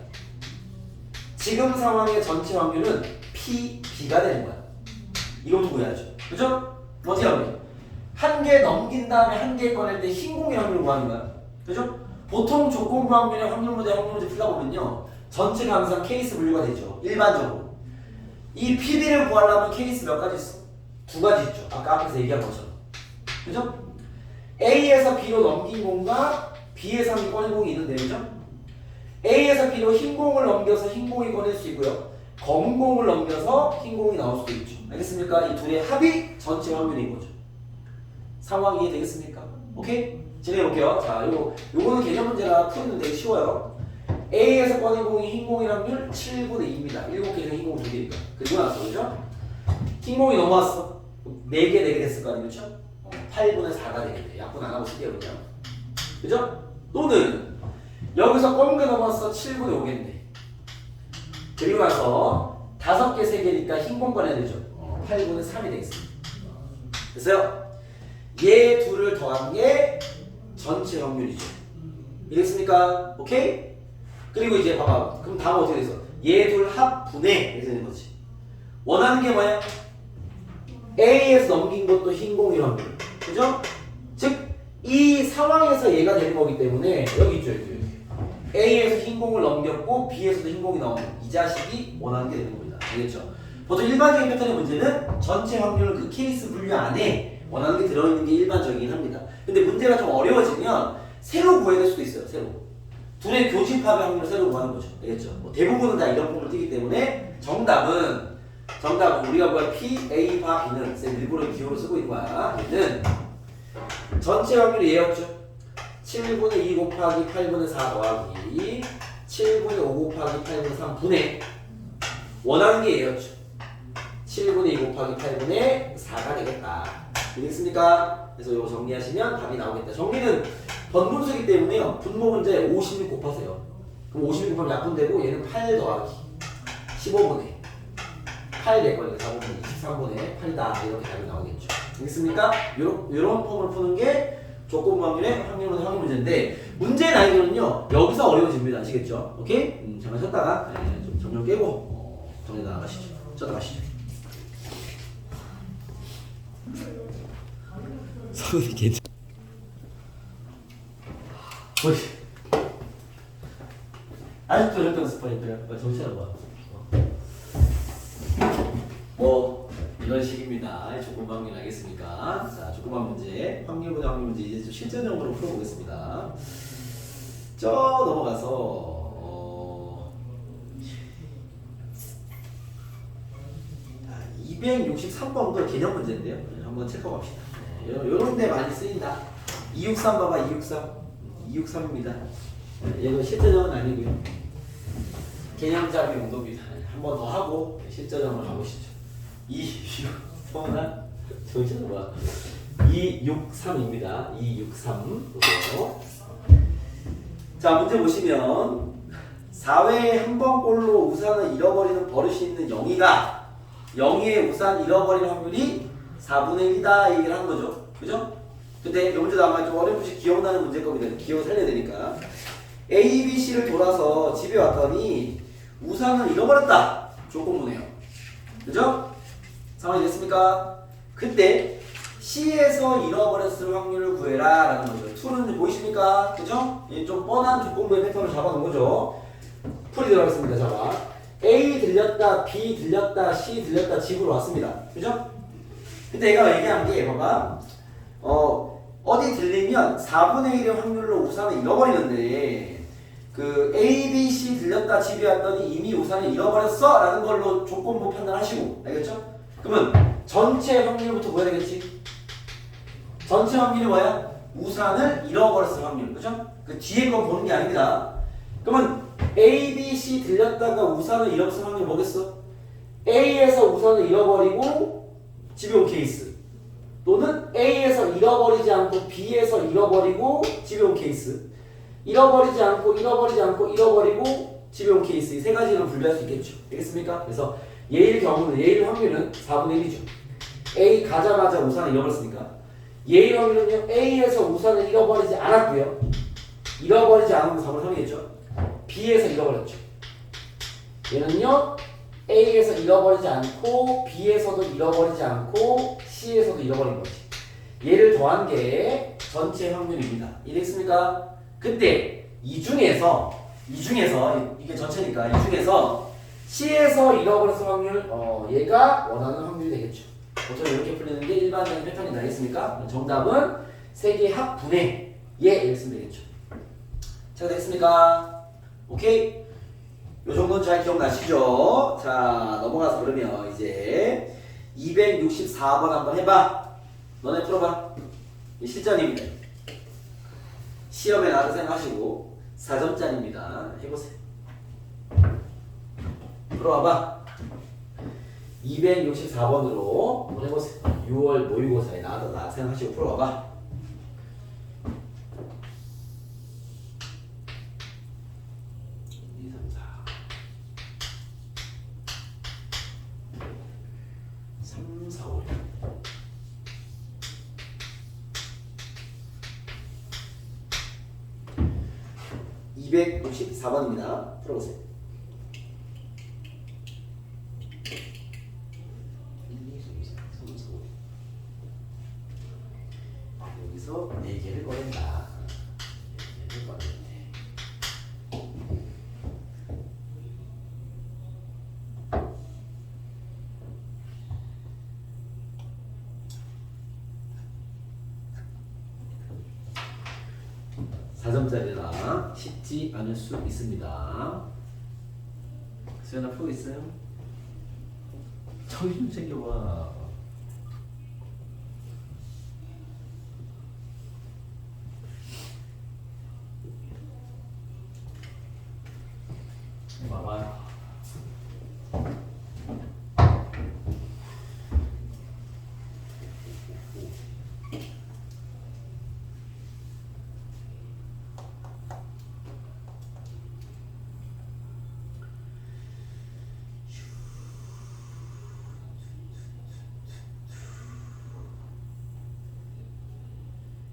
지금 상황의 전체 확률은 PB가 되는 거야. 이것도 구해야죠. 그죠? 어떻게 하면 돼? 한 개 넘긴 다음에 한 개 꺼낼 때 흰 공의 확률을 구하는 거야. 그죠? 보통 조건부 확률의 확률 문제 풀다 보면요. 전체가 항상 케이스 분류가 되죠. 일반적으로. 이 PB를 구하려면 케이스 몇 가지 있어? 두 가지 있죠. 아까 앞에서 얘기한 것처럼. 그죠? A에서 B로 넘긴 공과 B에서 한 꺼낸 공이 있는데, 그죠? A에서 B로 흰 공을 넘겨서 흰 공이 꺼낼 수 있고요. 검은 공을 넘겨서 흰 공이 나올 수도 있죠. 알겠습니까? 이 둘의 합이 전체 확률인 거죠. 상황 이해되겠습니까? 오케이? 진행해 볼게요. 자, 요거는 개념 문제라 푸는 되게 쉬워요. A에서 꺼낸 공이 흰 공의 확률 7분의 2입니다. 7개 중에 흰 공 2개니까. 그리고 나왔어, 그죠? 흰 공이 넘어왔어. 4개 됐을 거 아니에요, 그죠? 8분의 4가 되겠네. 약분 안 하고 쓸게요, 그냥. 그죠? 또는 여기서 검은 게 넘어왔어. 7분의 5겠네. 그리고 나서 5개, 3개니까 흰 공 꺼내야 되죠. 8분의 3이 되겠습니다. 됐어요? 얘 둘을 더한 게 전체 확률이죠. 이랬습니까? 오케이? 그리고 이제 봐봐. 그럼 다음 어떻게 돼서? 얘 둘 합분해 이렇게 되는 거지. 원하는 게 뭐야? A에서 넘긴 것도 흰 공의 확률. 그죠? 즉, 이 상황에서 얘가 되는 거기 때문에 여기 있죠, 여기. A에서 흰 공을 넘겼고 B에서도 흰 공이 나오면 이 자식이 원하는 게 되는 겁니다. 알겠죠? 보통 일반적인 패턴의 문제는 전체 확률 그 케이스 분류 안에 원하는 게 들어있는 게 일반적이긴 합니다. 근데 문제가 좀 어려워지면 새로 구해야 될 수도 있어요. 새로. 둘의 교집합의 확률을 새로 구하는 거죠. 알겠죠? 뭐 대부분은 다 이런 폼을 띄기 때문에 정답은 우리가 구할 P, A, 바, B는 쌤 일부러 기호로 쓰고 있는 거야. 얘는 전체 확률이 얘였죠. 7분의 2 곱하기 8분의 4 더하기 7분의 5 곱하기 8분의 3 분의 원하는 게 얘였죠. 7분의 2 곱하기 8분의 4가 되겠다. 되겠습니까? 그래서 이거 정리하시면 답이 나오겠다. 정리는 번분수이기 때문에요. 분모 문제 56 곱하세요. 그럼 56 곱하면 약분되고 얘는 8 더하기 15분의 8 될 거니까 4분의 23분의 8이다. 이렇게 답이 나오겠죠. 되겠습니까? 요런 폼을 푸는 게 조건부 확률의 확률 문제인데 문제 난이도는요 여기서 어려워집니다. 아시겠죠? 오케이? 잠깐 쉬었다가 좀 정렬 깨고 정리 나가시죠. 쉬었다 가시죠. 손이 괜찮. 어이. 아직도 절대 연습하니까 정신 차려봐. 뭐 이런 식입니다. 조건부 확률 알겠습니까? 자, 조건부 문제, 확률 문제 이제 좀 실전적으로 풀어보겠습니다. 넘어가서 263번도 개념 문제인데요. 한번 체크해 봅시다. 요런 데 많이 쓰인다. 263 봐봐, 263입니다. 얘는 실전형은 아니고요. 개념잡이 용도입니다. 한번 더 하고 실전형으로 가보시죠. 263은 정신 뭐야? 263입니다. 263. 보세요. 자, 문제 보시면 4회에 한 번꼴로 우산을 잃어버리는 버릇이 있는 영희가 영희의 우산 잃어버릴 확률이 4분의 1이다 얘기를 하는 거죠. 그죠? 근데 이 문제도 아마 좀 어렴풋이 기억나는 문제일 겁니다. 기억을 살려야 되니까. A, B, C를 돌아서 집에 왔더니 우산을 잃어버렸다. 조건부네요. 그죠? 상황이 됐습니까? 그때 C에서 잃어버렸을 확률을 구해라 라는 거죠. 2는 보이십니까? 그죠? 좀 뻔한 조건부의 패턴을 잡아놓은 거죠. 풀이 들어가겠습니다. 잡아. A 들렸다, B 들렸다, C 들렸다, 집으로 왔습니다. 그죠? 근데 얘가 얘기한 게 봐봐. 어디 들리면 4분의 1의 확률로 우산을 잃어버리는데 그 A, B, C 들렸다 집에 왔더니 이미 우산을 잃어버렸어 라는 걸로 조건부 판단하시고 알겠죠? 그러면 전체 확률부터 보여야 되겠지? 전체 확률이 뭐야? 우산을 잃어버렸을 확률 그죠? 그 뒤에 건 보는 게 아닙니다. 그러면 A, B, C 들렸다가 우산을 잃었을 확률 뭐겠어? A에서 우산을 잃어버리고 집에 온 케이스 또는 A에서 잃어버리지 않고 B에서 잃어버리고 집에 온 케이스 잃어버리지 않고 잃어버리고 집에 온 케이스 이 세 가지를 분류할 수 있겠죠. 알겠습니까? 그래서 얘의 확률은 4분의 1이죠. A 가자마자 우산을 잃어버렸으니까 얘의 확률은요 A에서 우산을 잃어버리지 않았고요. 잃어버리지 않으면 4분의 3이겠죠. B에서 잃어버렸죠. 얘는요 A에서 잃어버리지 않고 B에서도 잃어버리지 않고 C에서도 잃어버린 거지. 얘를 더한 게 전체 확률입니다. 이해됐습니까? 그때 이 중에서 이게 전체니까 이 중에서 C에서 잃어버렸을 확률 얘가 원하는 확률이 되겠죠. 보통 이렇게 풀리는 게 일반적인 패턴이 나겠습니까? 정답은 세개 합분의 이렇게 쓰면 되겠죠. 자, 됐습니까? 오케이? 요 정도는 잘 기억나시죠? 자, 넘어가서 그러면 이제 264번 한번 해봐. 너네 풀어봐. 실전입니다. 시험에 나와서 생각하시고 4점짜리입니다. 해보세요. 풀어와봐. 264번으로 한번 해보세요. 6월 모의고사에 나와서 생각하시고 풀어와봐. 이 264번입니다. 풀어보세요. 1, 2, 3, 4, 5. 여기서 4개를 꺼낸다. 4개를 꺼내는데. (4점짜리라) 쉽지 않을 수 있습니다. 수연아 풀고 있어요? 정신 좀 챙겨봐. 봐봐.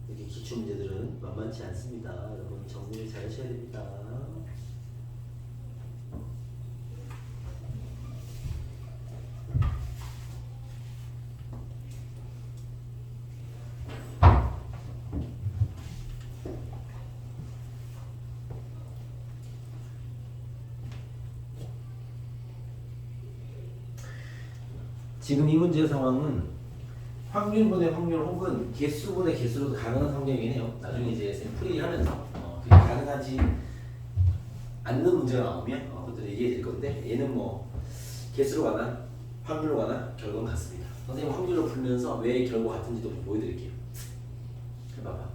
이렇게 기출 문제들은 만만치 않습니다. 여러분 정리를 잘 하셔야 됩니다. 지금 이 문제의 상황은 확률분의 확률 혹은 개수분의 개수로도 가능한 상황이긴 해요. 나중에 이제 풀이하면서 그게 가능하지 않는 문제가 나오면 그것도 얘기해 드릴 건데 얘는 뭐 개수로 가나 확률로 가나 결과는 같습니다. 선생님 확률로 풀면서 왜 결과 같은지도 보여드릴게요. 해봐봐.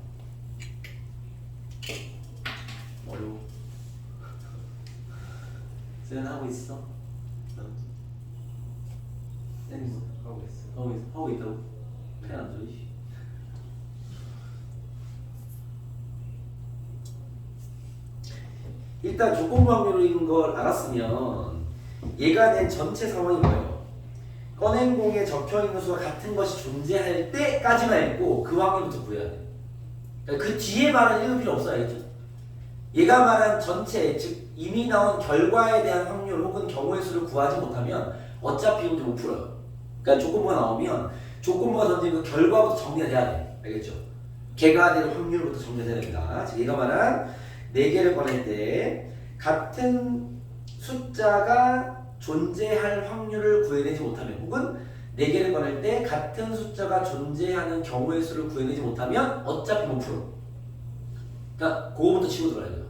어려워. 쟤는 하고 있어? 쟤는 뭐 하고 있어요. 하고 있다고? 펜안 들리지? 일단 조건부 확률인 걸 알았으면 얘가 낸 전체 상황이 뭐예요? 꺼낸 공에 적혀있는 수가 같은 것이 존재할 때까지만 읽고 그 확률부터 구해야 돼. 그러니까 그 뒤에 말은 읽을 필요 없어. 알겠죠? 얘가 말한 전체, 즉 이미 나온 결과에 대한 확률 혹은 경우의 수를 구하지 못하면 어차피 이것도 못 풀어요. 그러니까 조건부가 나오면 조건부가 던진 그 결과부터 정리가 돼야 돼. 알겠죠? 걔가 될 확률부터 정리가 돼야 됩니다. 즉 얘가 말한 4개를 꺼낼 때 같은 숫자가 존재할 확률을 구해내지 못하면 혹은 4개를 꺼낼 때 같은 숫자가 존재하는 경우의 수를 구해내지 못하면 어차피 못 풀어. 그러니까 그거부터 치고 들어야 돼요.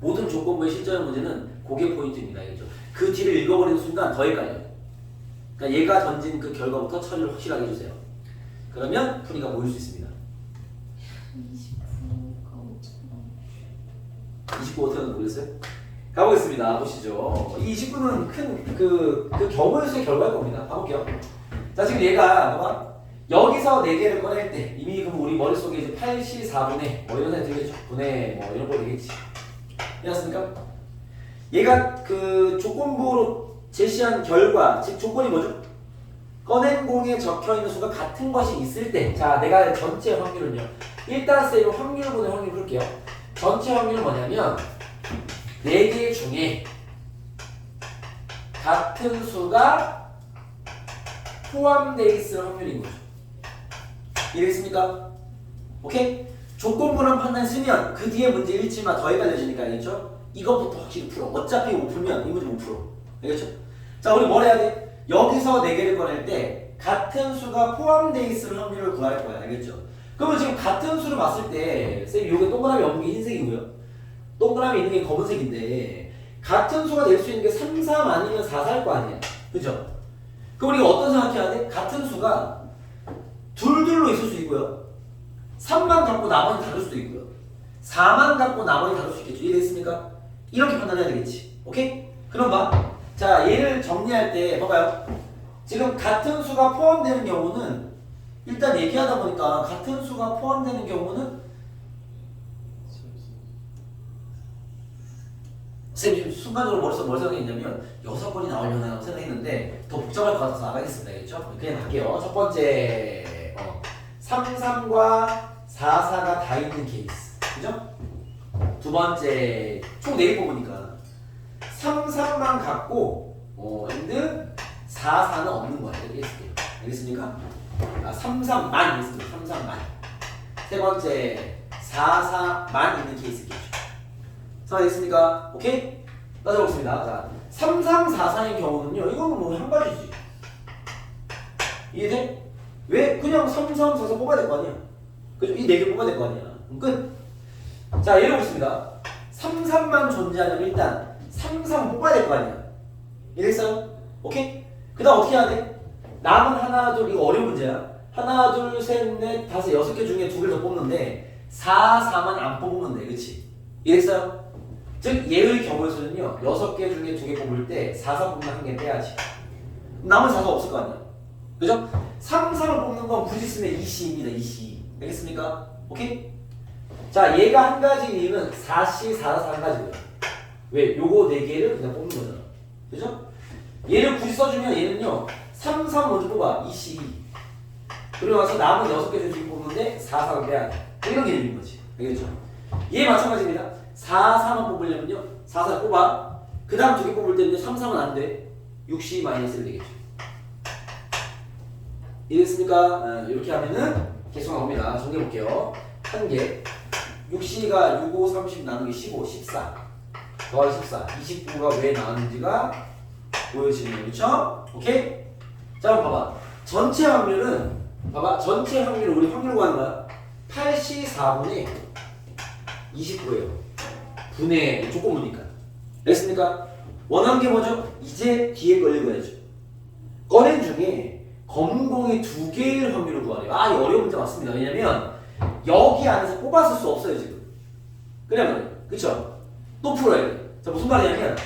모든 조건부의 실전의 문제는 그게 포인트입니다. 알겠죠? 그 뒤를 읽어버리는 순간 더 헷갈려요. 그러니까 얘가 던진 그 결과부터 처리를 확실하게 해주세요. 그러면 풀이가 보일 수 있습니다. 29 어떻게 하는지 모르겠어요? 가보겠습니다. 보시죠. 이 29는 큰 그 경우의 수의 결과일 겁니다. 가볼게요. 자, 지금 얘가 봐봐. 여기서 4개를 꺼낼 때 이미 그럼 우리 머릿속에 이제 8시 4분의 뭐 이런 애 되겠죠. 분의 뭐 이런 거 되겠지. 이해했습니까? 얘가 그 조건부로 제시한 결과, 즉 조건이 뭐죠? 꺼낸 공에 적혀있는 수가 같은 것이 있을 때, 자, 내가 전체 확률은요. 일단 쌤은 확률분의 확률 풀게요. 전체 확률은 뭐냐면 4개 중에 같은 수가 포함되어 있을 확률인 거죠. 이해됐습니까? 오케이? 조건부란 판단 쓰면 그 뒤에 문제 읽지만 더 헷갈려지니까 알겠죠? 이것부터 확실히 풀어. 어차피 못 풀면 이 문제 못 풀어. 알겠죠? 자, 우리 뭘 해야 돼? 여기서 4개를 꺼낼 때 같은 수가 포함되어 있을 확률을 구할 거야. 알겠죠? 그러면 지금 같은 수를 봤을 때 쌤이 요게 동그라미 없는 게 흰색이고요. 동그라미 있는 게 검은색인데 같은 수가 될 수 있는 게 3, 3 아니면 4, 4일 거 아니야. 그죠? 그럼 우리가 어떤 생각해야 돼? 같은 수가 둘둘로 있을 수 있고요. 3만 갖고 나머지 다를 수도 있고요. 4만 갖고 나머지 다를 수 있겠죠. 이해됐습니까? 이렇게 판단해야 되겠지. 오케이? 그럼 봐. 자, 얘를 정리할 때 봐봐요. 지금 같은 수가 포함되는 경우는 일단 얘기하다 보니까 같은 수가 포함되는 경우는 선생님 지금 순간적으로 머릿속에 뭘 생각했냐면 6번이 나오려나 생각했는데 더 복잡할 것 같아서 안 하겠습니다. 알겠죠? 그냥 갈게요. 첫 번째 3, 3과 4, 4가 다 있는 케이스. 그죠? 두 번째 총 4개 뽑으니까 3, 3만 갖고 and 4, 4는 없는 거야. 이렇게 했을게요. 알겠습니까? 3, 3만 있습니다. 3, 3만. 세 번째 4, 4만 있는 케이스겠죠. 알겠습니까? 오케이? 따져보겠습니다. 자, 3, 3, 4, 4의 경우는요. 이거는 뭐 한 가지지. 이해돼? 왜? 그냥 3, 3, 4, 4 뽑아야 될 거 아니야. 그죠? 이 4개 뽑아야 될 거 아니야. 끝. 자, 예를 보겠습니다. 3, 3만 존재하려면 일단 3, 3 뽑아야 될 거 아니야. 이해됐어요? 오케이? 그 다음 어떻게 해야 돼? 남은 하나, 둘, 이거 어려운 문제야. 하나, 둘, 셋, 넷, 다섯, 6개 중에 2개를 더 뽑는데 4, 4만 안 뽑으면 돼. 그치? 이해됐어요? 즉 얘의 경우에서는요 6개 중에 2개 뽑을 때 4, 4 뽑으면 1개 빼야지. 남은 4가 없을 거 아니야. 그죠? 3, 3을 뽑는 건 굳이 쓰면 2C입니다. 2C. 알겠습니까? 오케이? 자, 얘가 한 가지 이유는 4C, 4, 4 한 가지고요. 왜? 요거 4개를 그냥 뽑는 거잖아. 그죠? 얘를 굳이 써주면 얘는요 3, 3 먼저 뽑아. 2C. 그리고 나서 남은 6개 중에 2개 뽑는데 4, 4를 빼야 돼. 이런 개념인 거지. 알겠죠? 얘 마찬가지입니다. 4, 4만 뽑으려면요 4, 4 뽑아. 그 다음 2개 뽑을 때는요 3, 3은 안 돼. 6C 마이너스를 되겠죠. 이해됐습니까? 이렇게 하면은 계속 나옵니다. 정리해볼게요. 1개 6C가 6, 5, 30 나누기 15, 14 더하기 14 29가 왜 나왔는지가 보여지네요. 그쵸? 오케이? 자, 그럼 봐봐. 전체 확률은 봐봐. 전체 확률을 우리 확률 구하는 거야. 8C 4분의 29예요. 분의 조건부니까. 알겠습니까? 원하는 게 뭐죠? 이제 뒤에 걸 읽어야죠. 꺼낸 중에 검은공이 2개일 확률을 구하래요. 아, 이 어려운 문제 맞습니다. 왜냐면 여기 안에서 뽑았을 수 없어요 지금. 그러면 그쵸? 또 풀어야 돼. 자, 무슨 말이냐면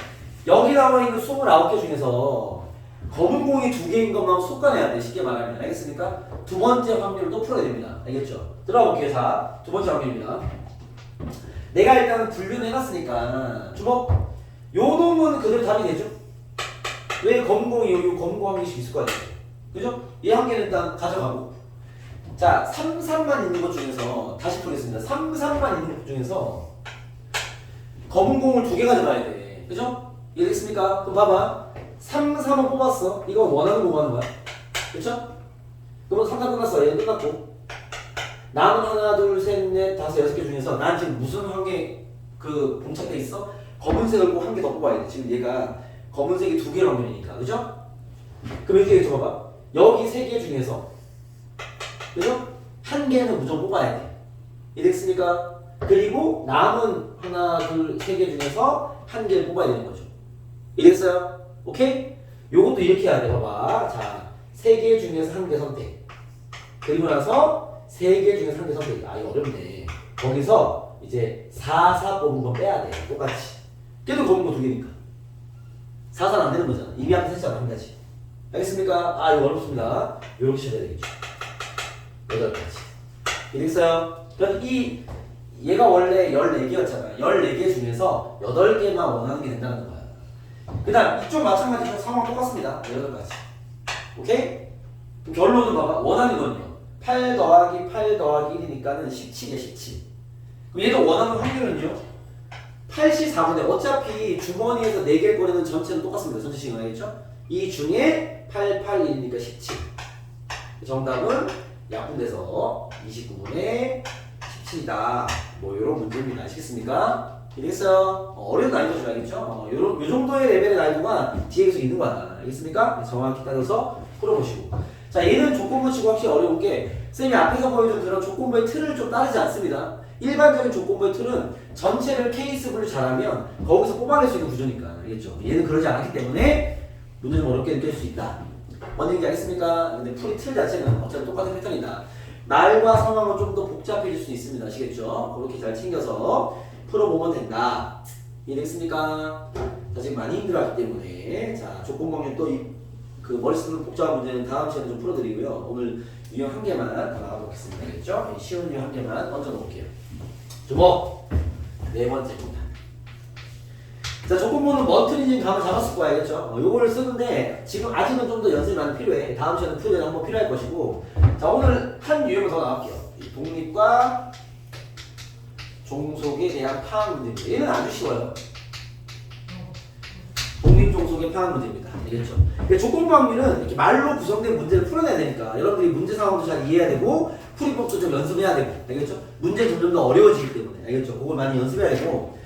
여기 나와 있는 29개 중에서 검은공이 2개인 것만 솎아내야 돼. 쉽게 말하면. 알겠습니까? 두 번째 확률을 또 풀어야 됩니다. 알겠죠? 들어가 볼게요. 자, 두 번째 확률입니다. 내가 일단은 분류를 해놨으니까 주먹 요 놈은 그대로 답이 되죠? 왜 검은공이 여기 검은공 한 개씩 있을 거 아니에요? 그죠? 이 한 개는 일단 가져가고. 자, 3, 3만 있는 것 중에서 다시 풀겠습니다. 3, 3만 있는 것 중에서 검은 공을 2개 가져가야 돼. 그죠? 이해됐습니까? 그럼 봐봐. 3, 3은 뽑았어. 이거 원하는 거 하는 거야. 그쵸? 그러면 3단 끝났어. 얘는 끝났고. 남은 하나, 둘, 셋, 넷, 다섯, 6개 중에서 난 지금 무슨 한개 그 봉착돼 있어? 검은색을 꼭 한 개 더 뽑아야 돼. 지금 얘가 검은색이 2개로 확률이니까. 그죠? 그럼 이렇게 적어봐. 여기 3개 중에서 그죠? 한 개는 무조건 뽑아야 돼. 이해됐습니까? 그리고 남은 하나, 둘, 3개 중에서 한 개를 뽑아야 되는 거죠. 이해됐어요? 오케이? 요것도 이렇게 해야 돼. 봐봐. 자, 3개 중에서 한 개 선택. 그리고 나서 3개 중에서 한 개 선택. 아, 이거 어렵네. 거기서 이제 4, 4 뽑은 거 빼야 돼. 똑같이. 걔도 검은 거 2개니까. 4, 4는 안 되는 거잖아. 이미 한번 했잖아. 한 가지. 알겠습니까? 아, 이거 어렵습니다. 요렇게 쳐야 되겠죠. 8가지. 이해됐어요? 그럼 얘가 원래 14개였잖아. 14개 중에서 8개만 원하는 게 된다는 거야. 그 다음 이쪽 마찬가지로 상황 똑같습니다. 8가지. 오케이? 그럼 결론은 봐봐. 원하는 건요. 8 더하기 8 더하기 1이니까는 17이야. 17. 그럼 얘도 원하는 확률은요. 84분의 어차피 주머니에서 4개를 꺼내는 전체는 똑같습니다. 전체 시간 알겠죠? 이 중에 8, 8, 1이니까 17. 정답은 약분돼서 29분의 17이다. 뭐 이런 문제입니다. 아시겠습니까? 이해했어요? 어려운 난이도 줘야겠죠? 요 정도의 레벨의 난이도가 뒤에 계속 있는 거야. 알겠습니까? 정확히 따져서 풀어보시고. 자, 얘는 조건부 치고 확실히 어려운 게 쌤이 앞에서 보여준 그런 조건부의 틀을 좀 따르지 않습니다. 일반적인 조건부의 틀은 전체를 케이스 분류 잘하면 거기서 뽑아낼 수 있는 구조니까. 알겠죠? 얘는 그러지 않았기 때문에 문제 좀 어렵게 느낄 수 있다. 뭔 얘기인지 알겠습니까? 근데 풀이 틀 자체는 어차피 똑같은 패턴이다. 날과 상황은 좀 더 복잡해질 수 있습니다. 아시겠죠? 그렇게 잘 챙겨서 풀어보면 된다. 이해됐습니까? 자, 지금 많이 힘들어하기 때문에 자, 조건방역 또 그 머리 쓰는 복잡한 문제는 다음 시간에 좀 풀어드리고요. 오늘 유형 한 개만 더 나가보겠습니다. 알겠죠? 쉬운 유형 한 개만 얹어 놓을게요. 주목! 네 번째입니다. 자, 조건부는 뭔 틀인지 감을 잡았을 거야. 알겠죠? 요거를 쓰는데 지금 아직은 좀 더 연습이 많이 필요해. 다음 시간에 풀이가 한번 필요할 것이고. 자, 오늘 한 유형을 더 나갈게요. 독립과 종속에 대한 파악 문제입니다. 얘는 아주 쉬워요. 독립 종속의 파악 문제입니다. 알겠죠? 그러니까 조건부 확률은 이렇게 말로 구성된 문제를 풀어내야 되니까 여러분들이 문제 상황도 잘 이해해야 되고 풀이법도 좀 연습해야 되고, 알겠죠? 문제 점점 더 어려워지기 때문에, 알겠죠? 그걸 많이 연습해야 되고,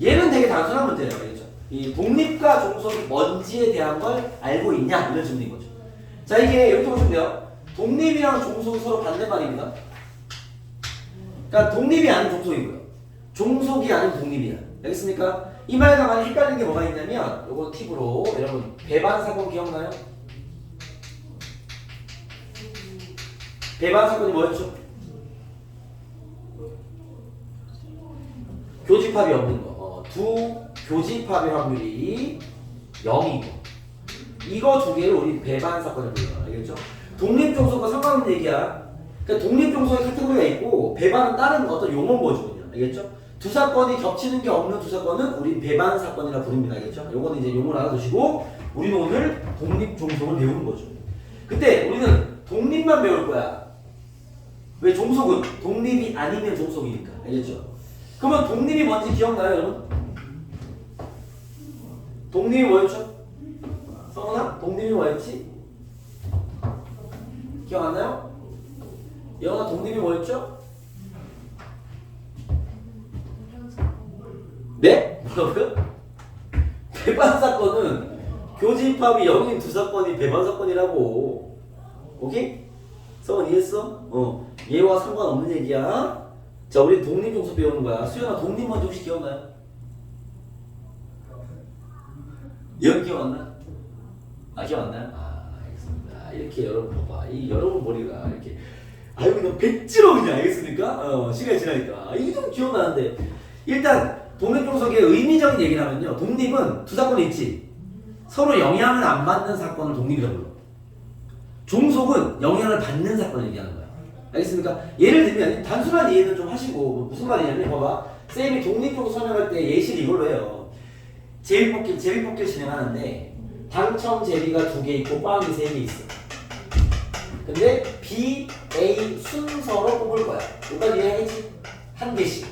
얘는 되게 단순한 문제예요. 알겠죠? 이 독립과 종속이 뭔지에 대한 걸 알고 있냐 이런 질문인 거죠. 자, 이게 이렇게 보시면 돼요. 독립이랑 종속이 서로 반대말입니다. 그러니까 독립이 아닌 종속이고요. 종속이 아닌 독립이야. 알겠습니까? 이 말과 많이 헷갈리는 게 뭐가 있냐면 요거 팁으로 여러분 배반 사건 기억나요? 배반 사건이 뭐였죠? 교집합이 없는 거. 두 교집합의 확률이 0이고 이거 두 개를 우리 배반 사건을 불러요. 알겠죠? 독립종속과 상관없는 얘기야. 그러니까 독립종속의 카테고리가 있고 배반은 다른 어떤 용어인 거죠. 알겠죠? 두 사건이 겹치는 게 없는 두 사건은 우리 배반 사건이라 부릅니다. 알겠죠? 요거는 이제 용어를 알아두시고 우리는 오늘 독립종속을 배우는 거죠. 근데 우리는 독립만 배울 거야. 왜? 종속은 독립이 아니면 종속이니까. 알겠죠? 그러면 독립이 뭔지 기억나요, 여러분? 독립이 뭐였죠? 성훈아? 독립이 뭐였지? 기억 안 나요? 영아 독립이 뭐였죠? 네? 뭐라고요? 배반 사건은 교집합이 0인 두 사건이 배반 사건이라고. 오케이? 성훈 이해했어? 얘와 상관없는 얘기야. 자, 우리 독립종속 배우는 거야. 수연아 독립 먼저 혹시 기억나요? 영 기억 안 나? 아, 기억 안 나요? 아, 알겠습니다. 이렇게 여러분 봐봐. 이 여러분 머리가 이렇게 아유 그냥 백지로 그냥 알겠습니까? 시간이 지나니까 이게 좀 기억나는데 일단 독립종속의 의미적인 얘기를 하면요. 독립은 두 사건이 있지. 서로 영향을 안 받는 사건을 독립이라고 불러. 종속은 영향을 받는 사건을 얘기하는 거야. 알겠습니까? 예를 들면 단순한 이해는 좀 하시고 무슨 말이냐면 봐봐. 쌤이 독립종속 설명할 때 예시를 이걸로 해요. 제비뽑기 진행하는데 당첨 제비가 2개 있고 꽝이 3개 있어. 근데 B, A 순서로 뽑을 거야. 여기까지 이해하겠지? 한 개씩.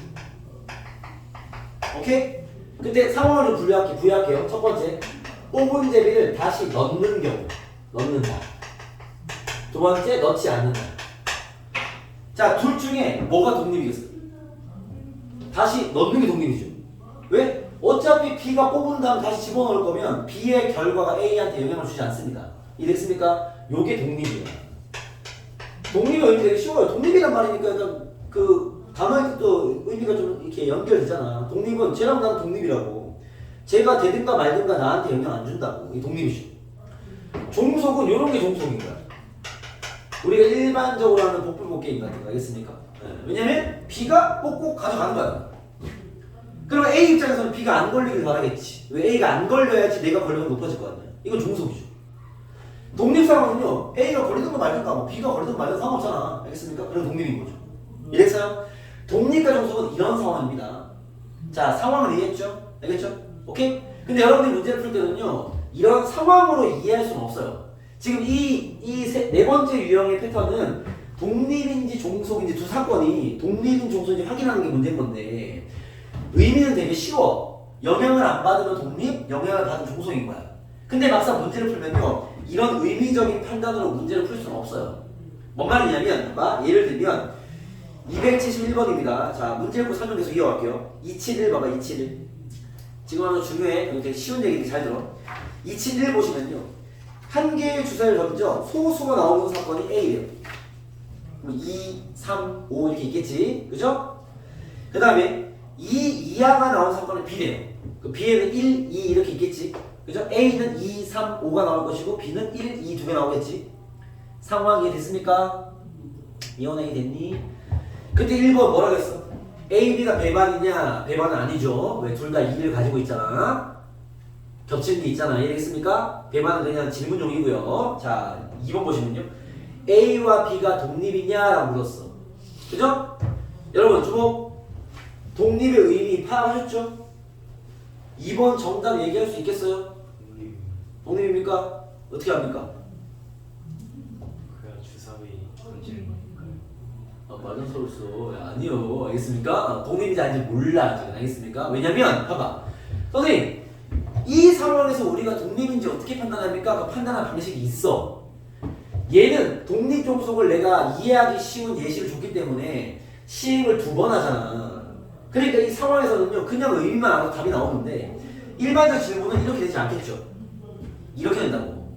오케이? 근데 상황을 좀 부여할게요. 첫 번째, 뽑은 제비를 다시 넣는 경우. 넣는다. 두 번째, 넣지 않는다. 자, 둘 중에 뭐가 독립이겠어? 다시 넣는 게 독립이죠. 왜? 어차피 B가 뽑은 다음 다시 집어넣을 거면 B의 결과가 A한테 영향을 주지 않습니다. 이해됐습니까? 요게 독립이에요. 독립의 의미 되게 쉬워요. 독립이란 말이니까 약간 그 단어의 뜻도 의미가 좀 이렇게 연결되잖아. 독립은 쟤랑 나는 독립이라고. 쟤가 되든가 말든가 나한테 영향 안 준다고. 이게 독립이죠. 종속은 요런 게 종속인 거야. 우리가 일반적으로 하는 복불복 게임 같은 거 알겠습니까? 네. 왜냐면 B가 뽑고 가져가는 거야. 그럼 A 입장에서는 B가 안 걸리길 바라겠지. 왜? A가 안 걸려야지 내가 걸리면 높아질 거 아니야. 이건 종속이죠. 독립 상황은요. A가 걸리든 말든가 뭐 B가 걸리든 말든 상관없잖아. 알겠습니까? 그런 독립인 거죠. 이랬어요? 독립과 종속은 이런 상황입니다. 자, 상황을 이해했죠? 알겠죠? 오케이? 근데 여러분들이 문제를 풀 때는요. 이런 상황으로 이해할 수는 없어요. 지금 네 번째 유형의 패턴은 독립인지 종속인지 두 사건이 독립인 종속인지 확인하는 게 문제인 건데 의미는 되게 쉬워. 영향을 안 받으면 독립, 영향을 받으면 종속인 거야. 근데 막상 문제를 풀면요. 이런 의미적인 판단으로 문제를 풀 수는 없어요. 뭔 말이냐면 봐봐. 예를 들면 271번입니다. 자, 문제 읽고 설명 계속 이어갈게요. 271 봐봐. 271. 지금 하면 중요해. 이거 되게 쉬운 얘기인데 잘 들어. 271 보시면요. 한 개의 주사를 던져 소수가 나오는 사건이 A예요. 그럼 2, 3, 5 이렇게 있겠지. 그죠? 그 다음에 2 이하가 나온 사건은 B래요. 그 B에는 1, 2 이렇게 있겠지. 그죠? A는 2, 3, 5가 나올 것이고 B는 1, 2 두 개 나오겠지. 상황 이해됐습니까? 이혼하게 됐니? 그때 1번 뭐라고 했어? A, B가 배반이냐? 배반은 아니죠. 왜? 둘 다 2를 가지고 있잖아. 겹치는 게 있잖아. 이해됐습니까? 배반은 그냥 질문용이고요. 자, 2번 보시면요. A와 B가 독립이냐? 라고 물었어. 그죠? 여러분, 주목. 독립의 의미 파악하셨죠? 2번 정답 얘기할 수 있겠어요? 독립입니까? 어떻게 합니까? 그야 주사위 던지는 거니까요. 맞은 소리였어. 아니요. 알겠습니까? 독립인지 아닌지 몰라. 지금 알겠습니까? 왜냐면, 봐봐. 선생님, 이 상황에서 우리가 독립인지 어떻게 판단합니까? 그 판단하는 방식이 있어. 얘는 독립 종속을 내가 이해하기 쉬운 예시를 줬기 때문에 시행을 2번 하잖아. 그러니까 이 상황에서는요, 그냥 의미만 알아도 답이 나오는데, 일반적 질문은 이렇게 되지 않겠죠. 이렇게 된다고.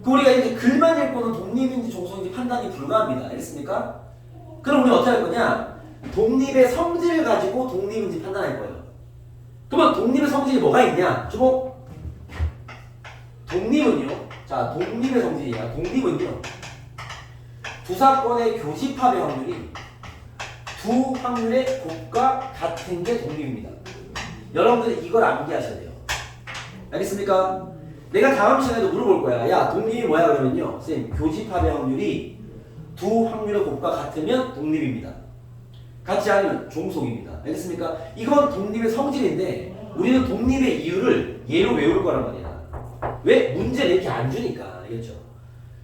그 우리가 이렇게 글만 읽고는 독립인지 종속인지 판단이 불가합니다. 알겠습니까? 그럼 우리 어떻게 할 거냐? 독립의 성질을 가지고 독립인지 판단할 거예요. 그러면 독립의 성질이 뭐가 있냐? 주목. 독립은요. 자, 독립의 성질이야. 독립은요. 두 사건의 교집합의 확률이 두 확률의 곱과 같은 게 독립입니다. 여러분들이 이걸 암기하셔야 돼요. 알겠습니까? 내가 다음 시간에도 물어볼 거야. 야, 독립이 뭐야? 그러면요. 선생님, 교집합의 확률이 두 확률의 곱과 같으면 독립입니다. 같지 않으면 종속입니다. 알겠습니까? 이건 독립의 성질인데 우리는 독립의 이유를 얘로 외울 거란 말이야. 왜? 문제를 이렇게 안 주니까. 알겠죠?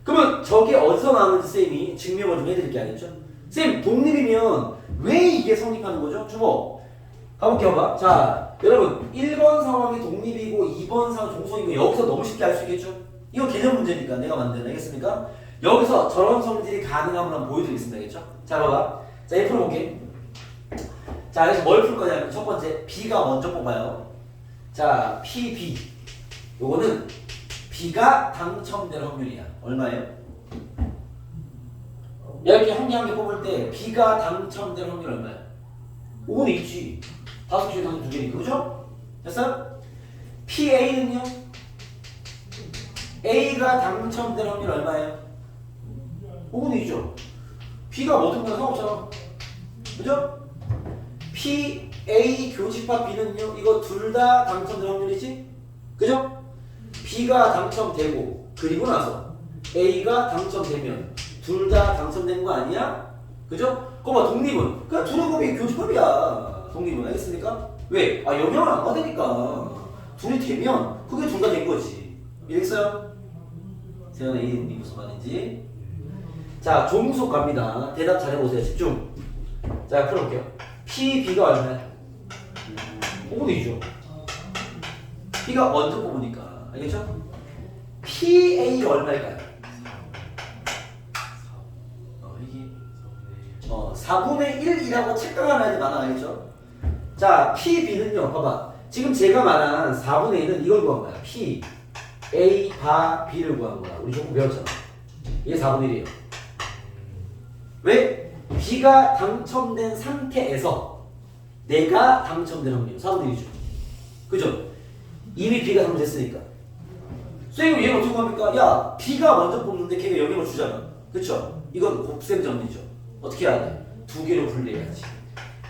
그러면 저게 어디서 나오는지 쌤이 증명을 좀 해드릴게. 알겠죠? 쌤, 독립이면 왜 이게 성립하는 거죠? 주목. 가볼게요. 봐. 자, 여러분 1번 상황이 독립이고 2번 상황 종속이고 여기서 너무 쉽게 알 수 있겠죠? 이거 개념 문제니까 내가 만든. 알겠습니까? 여기서 저런 성질이 가능함을 한번 보여드리겠습니다. 알겠죠? 자, 봐봐. 자, 얘 풀어볼게. 자, 그래서 뭘 풀 거냐면 첫 번째 B가 먼저 뽑아요. 자, PB. 요거는 B가 당첨될 확률이야. 얼마예요? 이렇게 한 개 한 개 뽑을 때 B가 당첨될 확률 얼마야? 5는 있지. 5개 당첨 2개니까. 그죠? 됐어요? PA는요? A가 당첨될 확률 얼마예요? 5는 있죠. B가 뭐든 간에 상관없잖아. 그죠? PA 교집합 B는요? 이거 둘 다 당첨될 확률이지? 그죠? B가 당첨되고 그리고 나서 A가 당첨되면 둘 다 당첨된 거 아니야? 그죠? 그럼 독립은? 그냥 둘의 곱이 교집합이야. 독립은. 알겠습니까? 왜? 아, 영향을 안 받으니까. 둘이 되면 그게 둘 다 된 거지. 이해했어요? 세연아, 이 무슨 말인지? 자, 종속 갑니다. 대답 잘해보세요. 집중. 자, 풀어볼게요. PB가 얼마야? 5분이죠. B가 먼저 뽑으니까. 알겠죠? PA 얼마일까요? 이게 4분의 1이라고 착각을 하지 마라. 알겠죠? 자, PB는요. 봐봐. 지금 제가 말한 4분의 1은 이걸 구한 거야. P, A, 바, B를 구한 거야. 우리 조금 배웠잖아. 이게 4분의 1이에요. 왜? B가 당첨된 상태에서 내가 당첨된 확률 4분의 1이죠. 그죠? 이미 B가 당첨됐으니까. 선생님 얘는 어떻게 합니까? 야, B가 먼저 뽑는데 걔가 영향을 주잖아. 그쵸? 이건 곱셈정리죠. 어떻게 해야 돼? 두 개로 분리해야지.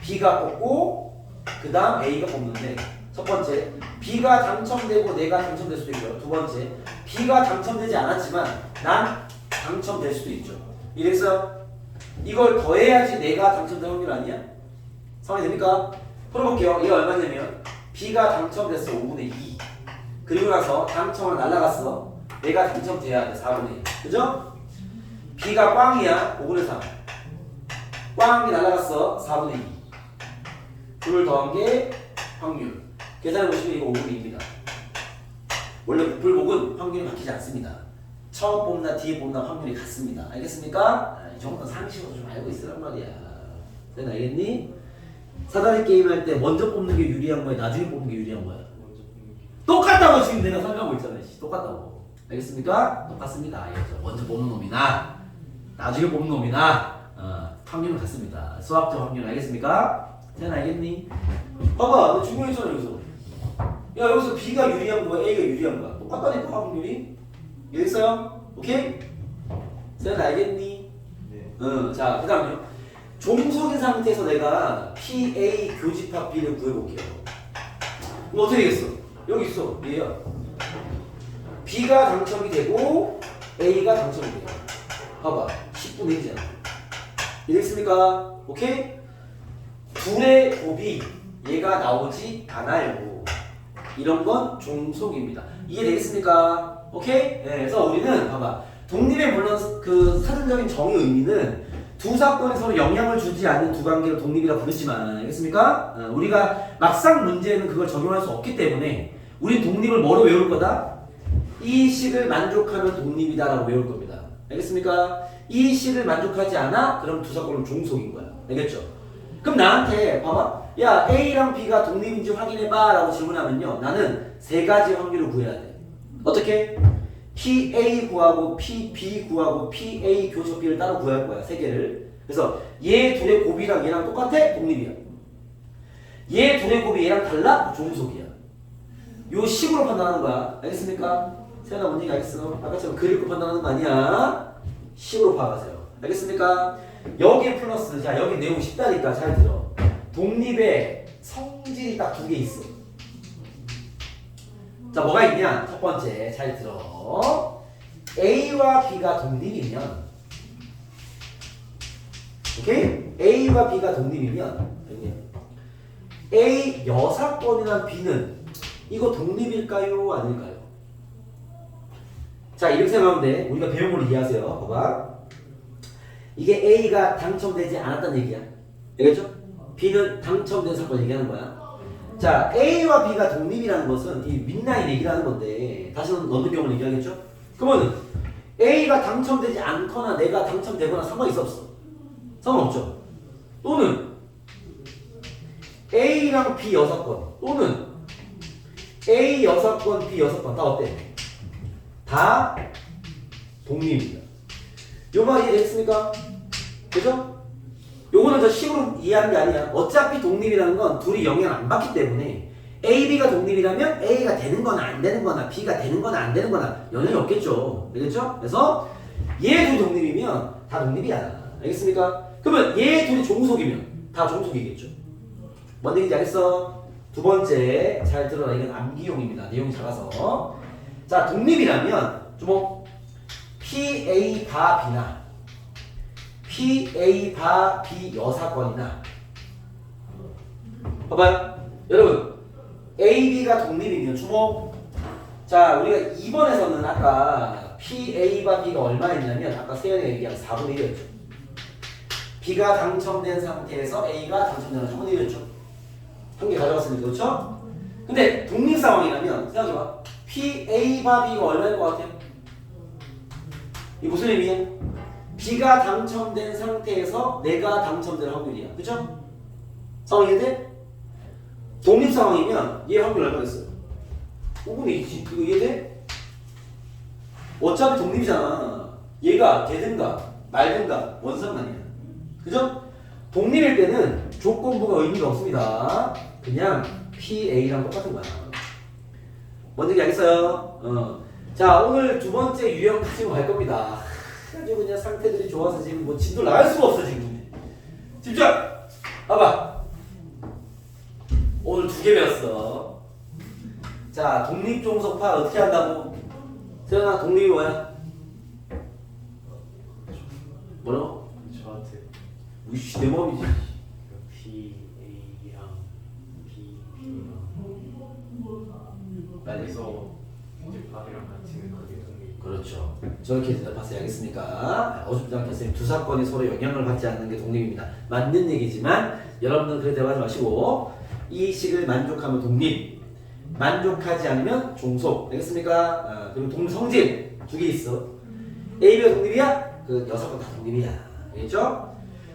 B가 뽑고 그 다음 A가 뽑는데 첫 번째 B가 당첨되고 내가 당첨될 수도 있고요. 두 번째 B가 당첨되지 않았지만 난 당첨될 수도 있죠. 이래서 이걸 더해야지 내가 당첨될 확률 아니야? 상황이 됩니까? 풀어볼게요. 이게 얼마냐면 B가 당첨됐어. 5분의 2. 그리고 나서 당첨을 날라갔어. 내가 당첨돼야 돼. 4분의 1. 그죠? B가 꽝이야. 5분의 3. 꽝이 날라갔어. 4분의 2. 둘을 더한 게 확률. 계산해보시면 이거 5분의 2입니다. 원래 부풀복은 확률이 바뀌지 않습니다. 처음 뽑나 뒤에 뽑나 확률이 같습니다. 알겠습니까? 이 정도는 상식으로 좀 알고 있으란 말이야. sen 알겠니? 사다리 게임 할 때 먼저 뽑는 게 유리한 거야, 나중에 뽑는 게 유리한 거야? 먼저 뽑는 게. 똑같다고 지금 내가 설명하고 있잖아. 똑같다고. 알겠습니까? 똑같습니다. 알겠죠? 먼저 뽑는 놈이나 나중에 뽑는 놈이나 확률은 같습니다. 수학적 확률 알겠습니까? sen 알겠니? 봐봐, 너 중요했잖아 여기서. 야 여기서 B가 유리한 거야, A가 유리한 거야. 똑같다니까 확률이. 이해했어요? 오케이? sen 알겠니? 네. 자, 그 다음요. 종속인 상태에서 내가 PA 교집합 B를 구해볼게요. 그럼 어떻게 되겠어? 여기 있어. 얘야. B가 당첨이 되고 A가 당첨이 돼요. 봐봐. 10분의 1이잖아. 이해됐습니까? 오케이? 둘의 곱이 얘가 나오지 않아요. 이런 건 종속입니다. 이해되겠습니까? 오케이? 네, 그래서 우리는 봐봐. 독립의 물론 그 사전적인 정의 의미는 두 사건이 서로 영향을 주지 않는 두 관계를 독립이라 부르지만 알겠습니까? 우리가 막상 문제는 그걸 적용할 수 없기 때문에 우린 독립을 뭐로 외울 거다? 이 식을 만족하면 독립이다라고 외울 겁니다. 알겠습니까? 이 식을 만족하지 않아? 그럼 두 사건은 종속인 거야. 알겠죠? 그럼 나한테 봐봐. 야 A랑 B가 독립인지 확인해봐 라고 질문하면요. 나는 세 가지 확률을 구해야 돼. 어떻게? PA 구하고 PB 구하고 PA 교섭 B를 따로 구할 거야. 세 개를. 그래서 얘 둘의 곱이랑 얘랑 똑같아? 독립이야. 얘 둘의 곱이 얘랑 달라? 종속이야. 요 식으로 판단하는 거야. 알겠습니까? 세연아 뭔 얘기 알겠어? 아까처럼 그리고 판단하는 거 아니야. 식으로 파악하세요. 알겠습니까? 여기에 플러스. 자 여기 내용 쉽다니까 잘 들어. 독립의 성질이 딱 두 개 있어. 자 뭐가 있냐? 첫 번째 잘 들어. A와 B가 독립이면 오케이? A와 B가 독립이면 A 여사건이나 B는 이거 독립일까요? 아닐까요? 자 이렇게 생각하면 돼. 우리가 배운 걸 이해하세요. 봐봐. 이게 A가 당첨되지 않았다는 얘기야. 알겠죠? B는 당첨된 사건 얘기하는 거야. 자, A와 B가 독립이라는 것은 이 윗라인 얘기를 하는 건데 다시는 넣는 경우를 얘기하겠죠? 그러면은 A가 당첨되지 않거나 내가 당첨되거나 상관이 없어. 상관없죠? 또는 A랑 B 여사건 또는 A 여사건, B 여사건 다 어때? 다 독립입니다. 요 말 이해됐습니까? 그죠? 요거는 저 식으로 이해하는 게 아니야. 어차피 독립이라는 건 둘이 영향 안 받기 때문에 A, B가 독립이라면 A가 되는 거나 안 되는 거나 B가 되는 거나 안 되는 거나 영향이 없겠죠. 알겠죠? 그래서 얘 둘이 독립이면 다 독립이야. 알겠습니까? 그러면 얘 둘이 종속이면 다 종속이겠죠. 뭔 얘기인지 알겠어? 두 번째 잘 들어라. 이건 암기용입니다. 내용이 작아서. 자 독립이라면 주목. PA 바 B나 PA 바 B 여사건이나 봐봐요. 여러분 AB가 독립이면 주목. 자 우리가 2번에서는 아까 PA 바 B가 얼마였냐면 아까 세연이가 얘기한 4분의 1이었죠. B가 당첨된 상태에서 A가 당첨되는 4분의 1이었죠. 한 개 가져갔으니까 그렇죠? 근데 독립 상황이라면 생각해봐. PA 바 B가 얼마일 것 같아요? 이 무슨 의미야? B가 당첨된 상태에서 내가 당첨될 확률이야. 그쵸? 상황이 돼? 독립 상황이면 얘 확률 얼마겠어요? 5분의 2지. 이거 이해돼? 어차피 독립이잖아. 얘가 되든가 말든가 뭔 상관이야. 그죠? 독립일 때는 조건부가 의미가 없습니다. 그냥 PA랑 똑같은 거야. 뭔 얘기 알겠어요? 자 오늘 두 번째 유형 가지고 갈 겁니다. 아주 그냥 상태들이 좋아서 지금 뭐 진도 나갈 수가 없어 지금. 집중! 봐봐. 오늘 2개 배웠어. 자 독립종속파 어떻게 한다고? 세연아 독립이 뭐야? 뭐라고? 저한테 우이씨 내 맘이지. P A랑 B B랑 말해서 이제 밥이랑 같이 있는 그게 독립. 그렇죠. 저렇게 대답하세요. 알겠습니까? 어줍지 않게 선생님 두 사건이 서로 영향을 받지 않는 게 독립입니다. 맞는 얘기지만 여러분들은 그렇게 대화하지 마시고 이 식을 만족하면 독립, 만족하지 않으면 종속. 알겠습니까? 그리고 독립 성질 2개 있어. AB가 독립이야? 그 6건 다 독립이야. 알겠죠?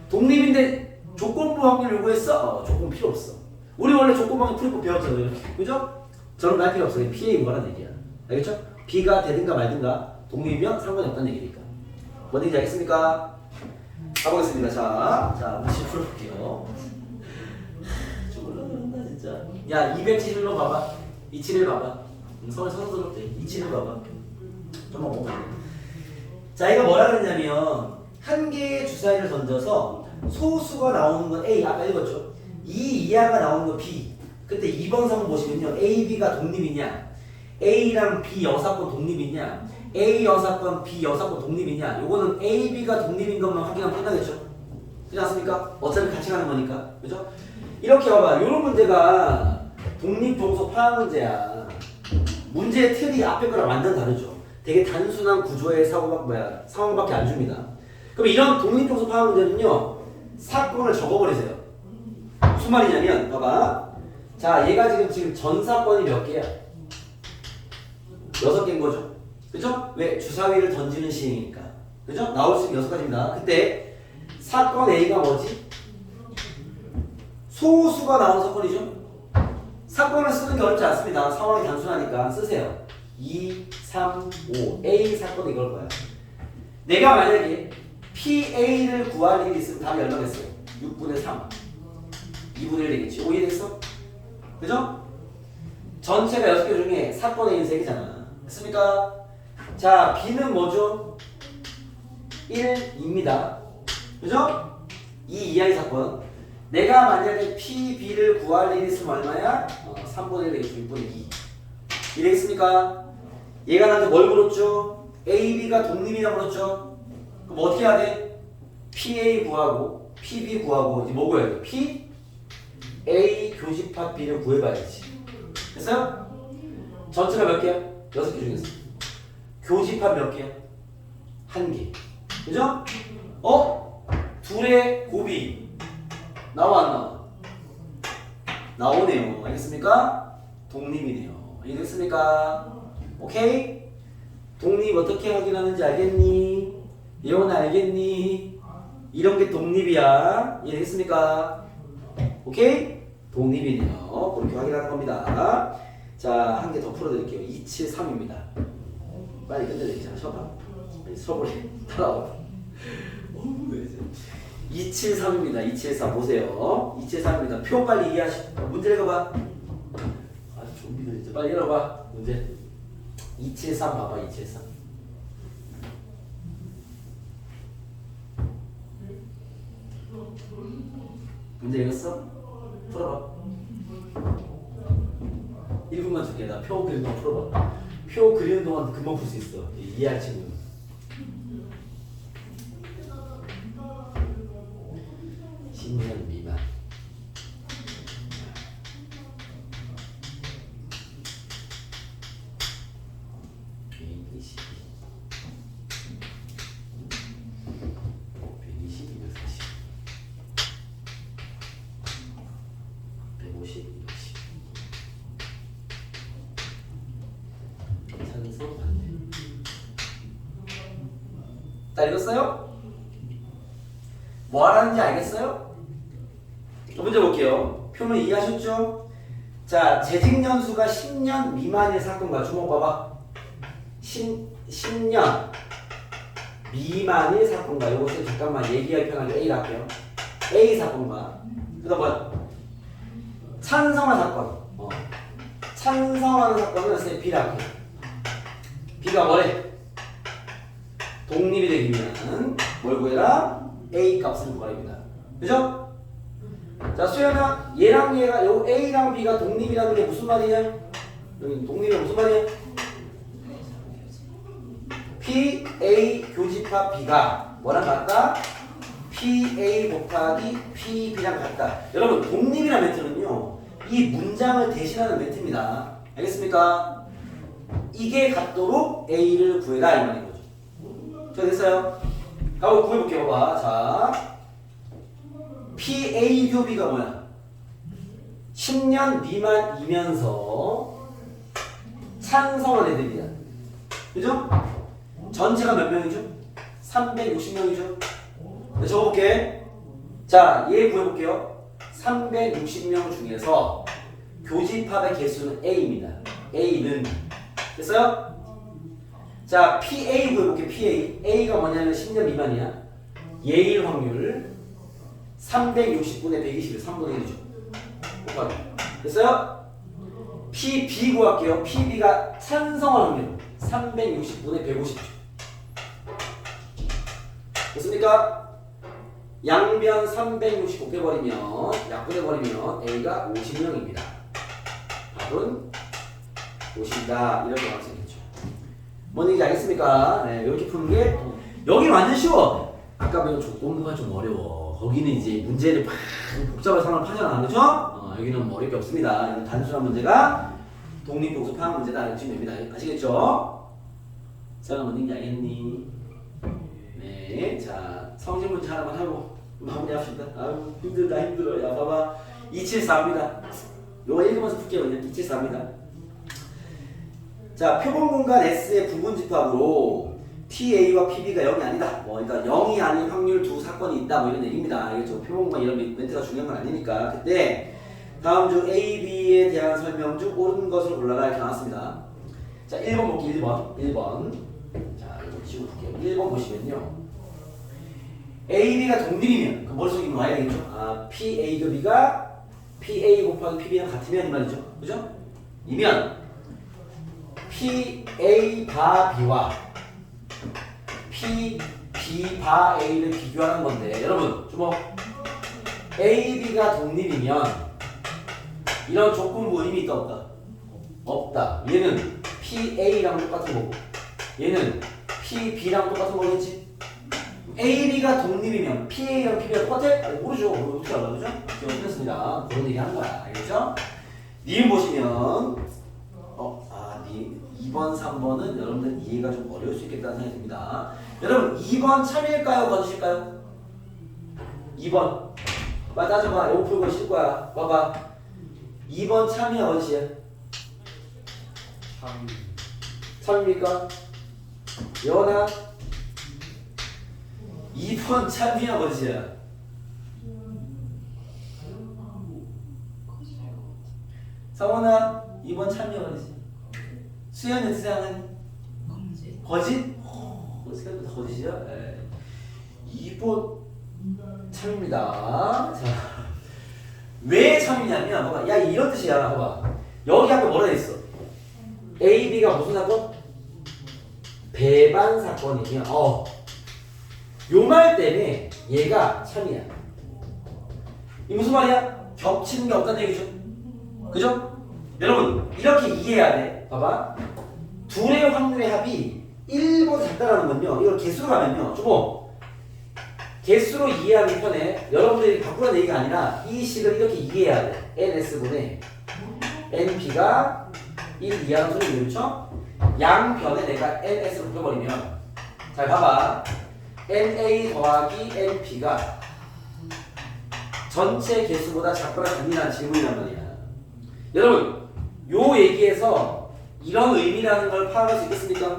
독립인데 조건부 확률 요구했어? 조건 필요 없어. 우리 원래 조건부 확률 풀이법 배웠잖아요. 이렇게. 그죠? 저런 거 할 필요 없어. 그냥 PA 뭐라는 얘기야. 알겠죠? B가 되든가 말든가 독립이면 상관이 없다는 얘기니까. 뭔 얘기인지 알겠습니까? 가보겠습니다. 자, 다시 풀어볼게요. 좀 올라간다 진짜. 야, 271로 봐봐. 271 봐봐. 서서스럽대. 271 봐봐. 좀만 먹어. 자, 이거 뭐라 그랬냐면 한 개의 주사위를 던져서 소수가 나오는 건 A. 아까 읽었죠? 2 이하가 나오는 건 B. 그때 2번 상품 보시면요. A, B가 독립이냐? A랑 B 여사건 독립이냐? A 여사건, B 여사건 독립이냐? 요거는 A, B가 독립인 것만 확인하면 끝나겠죠? 그렇지 않습니까? 어차피 같이 가는 거니까. 그죠? 이렇게 봐봐. 요런 문제가 독립종속 파악 문제야. 문제의 틀이 앞에 거랑 완전 다르죠. 되게 단순한 구조의 상황밖에 안 줍니다. 그럼 이런 독립종속 파악 문제는요. 사건을 적어버리세요. 무슨 말이냐면 봐봐. 자, 얘가 지금 전 사건이 몇 개야? 6개인 거죠. 그죠? 왜? 주사위를 던지는 시행이니까. 그죠? 나올 수 있는 6가지입니다. 그때 사건 A가 뭐지? 소수가 나온 사건이죠? 사건을 쓰는 게 어렵지 않습니다. 상황이 단순하니까 쓰세요. 2, 3, 5. A 사건 이걸 거야. 내가 만약에 PA를 구할 일이 있으면 답이 얼마 됐어요? 6분의 3. 2분의 1 되겠지. 5이 됐어? 그죠? 전체가 6개 중에 사건 A는 3개잖아. 됐습니까? 자, B는 뭐죠? 1입니다. 그죠? 2 이하의 사건. 내가 만약에 PB를 구할 일이 있으면 얼마야? 3분의 1 되겠죠. 6분의 2. 이래겠습니까? 얘가 나한테 뭘 물었죠? AB가 독립이라고 물었죠? 그럼 어떻게 해야 돼? PA 구하고 PB 구하고 이제 뭐 구해야 돼? P, A 교집합 B를 구해봐야지. 됐어요? 전체가 몇 개야? 6개 중에서. 교집합 몇 개야? 1개. 그죠? 둘의 곱이 나와 안 나와? 나오네요. 알겠습니까? 독립이네요. 이해됐습니까? 오케이? 독립 어떻게 확인하는지 알겠니? 예원아 알겠니? 이런 게 독립이야. 이해됐습니까? 오케이? 독립이네요. 그렇게 확인하는 겁니다. 자, 한 개 더 풀어드릴게요. 273입니다. 빨리 끝내드리자. 쉬어봐. 빨리 서버려. 따라와. 273입니다. 273 보세요. 273입니다. 표 빨리 이해하시고 문제 읽어봐. 아, 좀비들 진짜 빨리 읽어봐. 문제 273 봐봐. 273. 문제 읽었어? 풀어봐. 1분만 줄게. 나 표 그리는 동안 풀어봐. 표 그리는 동안 금방 풀 수 있어. 이해할 친구는. 10년 미만. 다 읽었어요? 뭐 하라는지 알겠어요? 문제 볼게요. 표면 이해하셨죠? 자, 재직연수가 10년 미만의 사건과 주목 봐봐. 10년 미만의 사건과 요것을 잠깐만 얘기할 편하게 A라 할게요. A 사건과 그 다음 뭐야? 찬성한 사건. 찬성하는 사건은 쌤 B라 할게요. B가 뭐래? 독립이 되기 위한 뭘 구해라? A 값을 구하랍니다. 그죠? 자, 수연아, 얘랑 얘가 요 A랑 B가 독립이라는 게 무슨 말이냐? 여기 독립이 무슨 말이야? P, A 교집합 B가 뭐랑 같다? P, A 곱하기 P, B랑 같다. 여러분, 독립이라는 멘트는요, 이 문장을 대신하는 멘트입니다. 알겠습니까? 이게 같도록 A를 구해라 이 말인 거죠. 자, 됐어요? 가고 구해볼게요. 봐. 자, PA 교비가 뭐야? 10년 미만이면서 찬성한 애들이야. 그죠? 전체가 몇 명이죠? 360명이죠. 네, 적어볼게. 자, 얘 구해볼게요. 360명 중에서 교집합의 개수는 A입니다. A는 됐어요? 자, PA 구해볼게. PA. A가 뭐냐면 10년 미만이야. 예일 확률 360분의 120을 3분의 1이죠. 곱하기. 됐어요? PB 구할게요. PB가 찬성화 확률 360분의 150죠. 됐습니까? 양변 360 곱해버리면 약분해버리면 A가 50명입니다. 답은 50이다. 이렇게 나올 수 있겠죠. 뭔 얘기인지 알겠습니까? 네, 이렇게 푸는 게 여기 완전 쉬워. 아까 배운 조건부가 좀 어려워. 거기는 이제 문제를 막 복잡한 상황을 파잖아, 그렇죠? 여기는 뭐 어려울 게 없습니다. 이건 단순한 문제가 독립동수 파악 문제다 이렇게 치면 됩니다. 아시겠죠? 사람 뭔 얘기인지 알겠니? 네, 자 성질 문제 하나만 하고 마무리합시다. 아유 힘들다 힘들어. 야 봐봐 274입니다. 요거 읽으면서 풀게요. 그냥 274입니다. 자 표본 공간 S의 부분 집합으로 TA와 PB가 0이 아니다. 뭐 그러니까 0이 아닌 확률 두 사건이 있다. 뭐 이런 얘기입니다. 이게 저 표본 공간 이런 멘트가 중요한 건 아니니까. 그때 다음 중 A, B에 대한 설명 중 옳은 것을 골라라 이렇게 나왔습니다. 자 1번 볼게요. 1번. 자 이거 치고 볼게요. 1번 보시면요. A, B가 동립이면 그 머릿속에 와야 되겠죠. 아 PA 그 B가 PA 곱하기 PB랑 같으면 이 말이죠. 그죠? 이면 PA 바 B와 PB 바 A를 비교하는 건데 여러분 주목. A, B가 독립이면 이런 조건부 의미 있다 없다? 없다. 얘는 PA랑 똑같은 거고 얘는 PB랑 똑같은 거겠지? A, B가 독립이면 PA랑 PB가 똑같아? 아니 모르죠. 어떻게 알아? 그죠? 기억했습니다. 그런 얘기 하는 거야. 알겠죠? 님 보시면 님 2번, 3번은 여러분들 이해가 좀 어려울 수 있겠다는 생각이 듭니다. 여러분 2번 참일까요? 거짓일까요? 2번 봐 따져봐. 이거 풀고 실 거야. 봐봐 2번 참이야 거짓이야? 3입니까? 연아 2번 참이야 거짓이야? 성원아 2번 참이야 거짓이야? 수연이 수양은 거짓? 생각보다 거짓이야? 2번 참입니다. 자, 왜 참이냐면 봐봐. 야 이런 뜻이야. 봐봐. 여기 앞에 뭐라 했어? A, B가 무슨 사건? 배반 사건이면 요 말 때문에 얘가 참이야. 이 무슨 말이야? 겹치는 게 없다는 얘기죠. 그죠? 여러분 이렇게 이해해야 돼. 봐봐. 둘의 확률의 합이 1보다 작다라는 건요. 이걸 개수로 가면요. 주모. 개수로 이해하기 편해. 여러분들이 바꾸라는 얘기가 아니라 이 식을 이렇게 이해해야 돼. NS분의 NP가 1 이하는 소리 그렇죠? 양변에 내가 NS를 붙여버리면 잘 봐봐. NA 더하기 NP가 전체 개수보다 작거나 같냐는 질문이란 말이야. 여러분 요 얘기에서 이런 의미라는 걸 파악할 수 있겠습니까?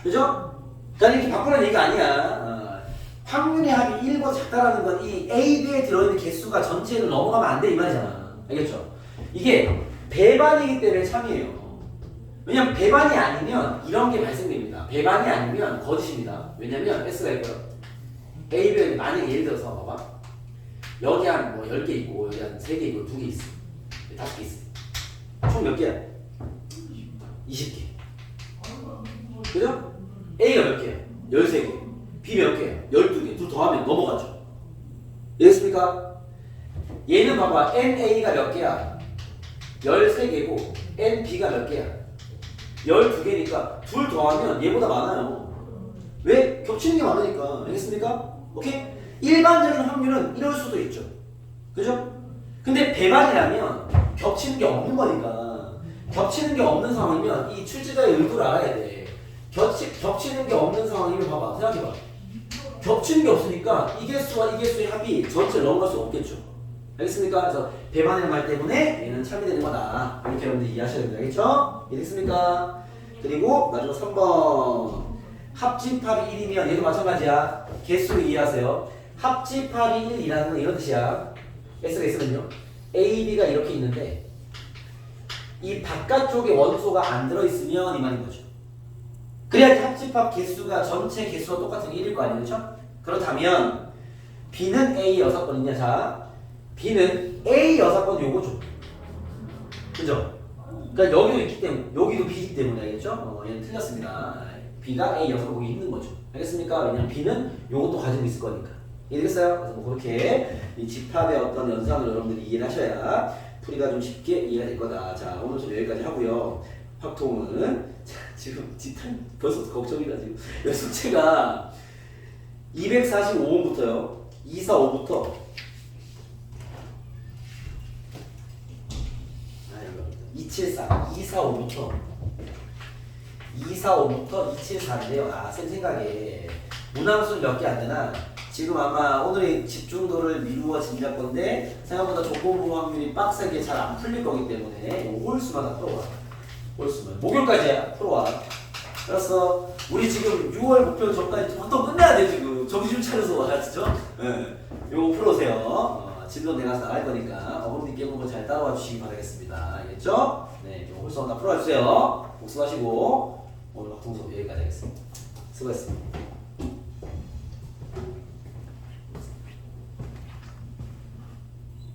그죠? 난 이렇게 바꾸라는 얘기가 아니야. 확률의 합이 1보다 작다라는 건 이 A, B에 들어있는 개수가 전체를 넘어가면 안 돼 이 말이잖아. 알겠죠? 이게 배반이기 때문에 참이에요. 왜냐면 배반이 아니면 이런 게 발생됩니다. 배반이 아니면 거짓입니다. 왜냐면 S가 있고요. A, B에 만약에 예를 들어서 봐봐. 여기 한 뭐 10개 있고 여기 한 3개 있고 2개 있어. 5개 있어. 총 몇 개야? 20개. 그죠? A가 몇 개야? 13개. B 몇 개야? 12개. 둘 더하면 넘어가죠. 이해했습니까? 얘는 봐봐. NA가 몇 개야? 13개고 NB가 몇 개야? 12개니까 둘 더하면 얘보다 많아요. 왜? 겹치는 게 많으니까. 알겠습니까? 오케이? 일반적인 확률은 이럴 수도 있죠. 그죠? 근데 배반이라면 겹치는 게 없는 거니까. 겹치는 게 없는 상황이면 이 출제자의 의도를 알아야 돼. 겹치는 게 없는 상황이면 봐봐. 생각해봐. 겹치는 게 없으니까 이 개수와 이 개수의 합이 전체를 넘어갈 수 없겠죠. 알겠습니까? 그래서 배반이라는 말 때문에 얘는 참이 되는 거다. 이렇게 여러분들 이해하셔야 됩니다. 알겠죠? 이해됐습니까? 그리고 마지막 3번. 합집합이 1이면 얘도 마찬가지야. 개수를 이해하세요. 합집합이 1이라는 건 이런 뜻이야. S가 있으면요. A, B가 이렇게 있는데 이 바깥쪽에 원소가 안 들어있으면 이 말인 거죠. 그래야지 합집합 개수가 전체 개수와 똑같은 게 1일 거 아니에요. 그렇죠? 그렇다면 B는 A 6번이냐? 자, B는 A 6번 요거죠. 그죠? 그러니까 여기도 있기 때문에 여기도 B이기 때문에 알겠죠? 얘는 틀렸습니다. B가 A 6번 보기 힘든 거죠. 알겠습니까? 왜냐면 B는 요것도 가지고 있을 거니까. 이해되겠어요? 그래서 뭐 그렇게 이 집합의 어떤 연상을 여러분들이 이해를 하셔야 풀이가 좀 쉽게 이해가 될 거다. 자, 오늘 좀 여기까지 하고요. 확통은 자, 지금 지탄 벌써 걱정이다 지금. 이 숙제가 245번부터요. 245부터 274, 245부터 274인데요. 아, 쌤 생각에 문항수는 몇 개 안 되나? 지금 아마 오늘의 집중도를 미루어진다 건데 생각보다 조건부 확률이 빡세게 잘 안 풀릴 거기 때문에 홀수마다 풀어와. 홀수만. 목요일까지야. 풀어와. 알았어. 우리 지금 6월 목표 전까지 또 끝내야 돼 지금. 정신 좀 차려서 알았죠? 예. 요거 풀어오세요. 진도 내가 나갈 거니까 어머니께 보고 잘 따라와 주시기 바라겠습니다. 알겠죠? 네, 좀 홀수 하나 풀어주세요. 복습하시고 오늘 확통수 여기까지 하겠습니다. 수고했습니다.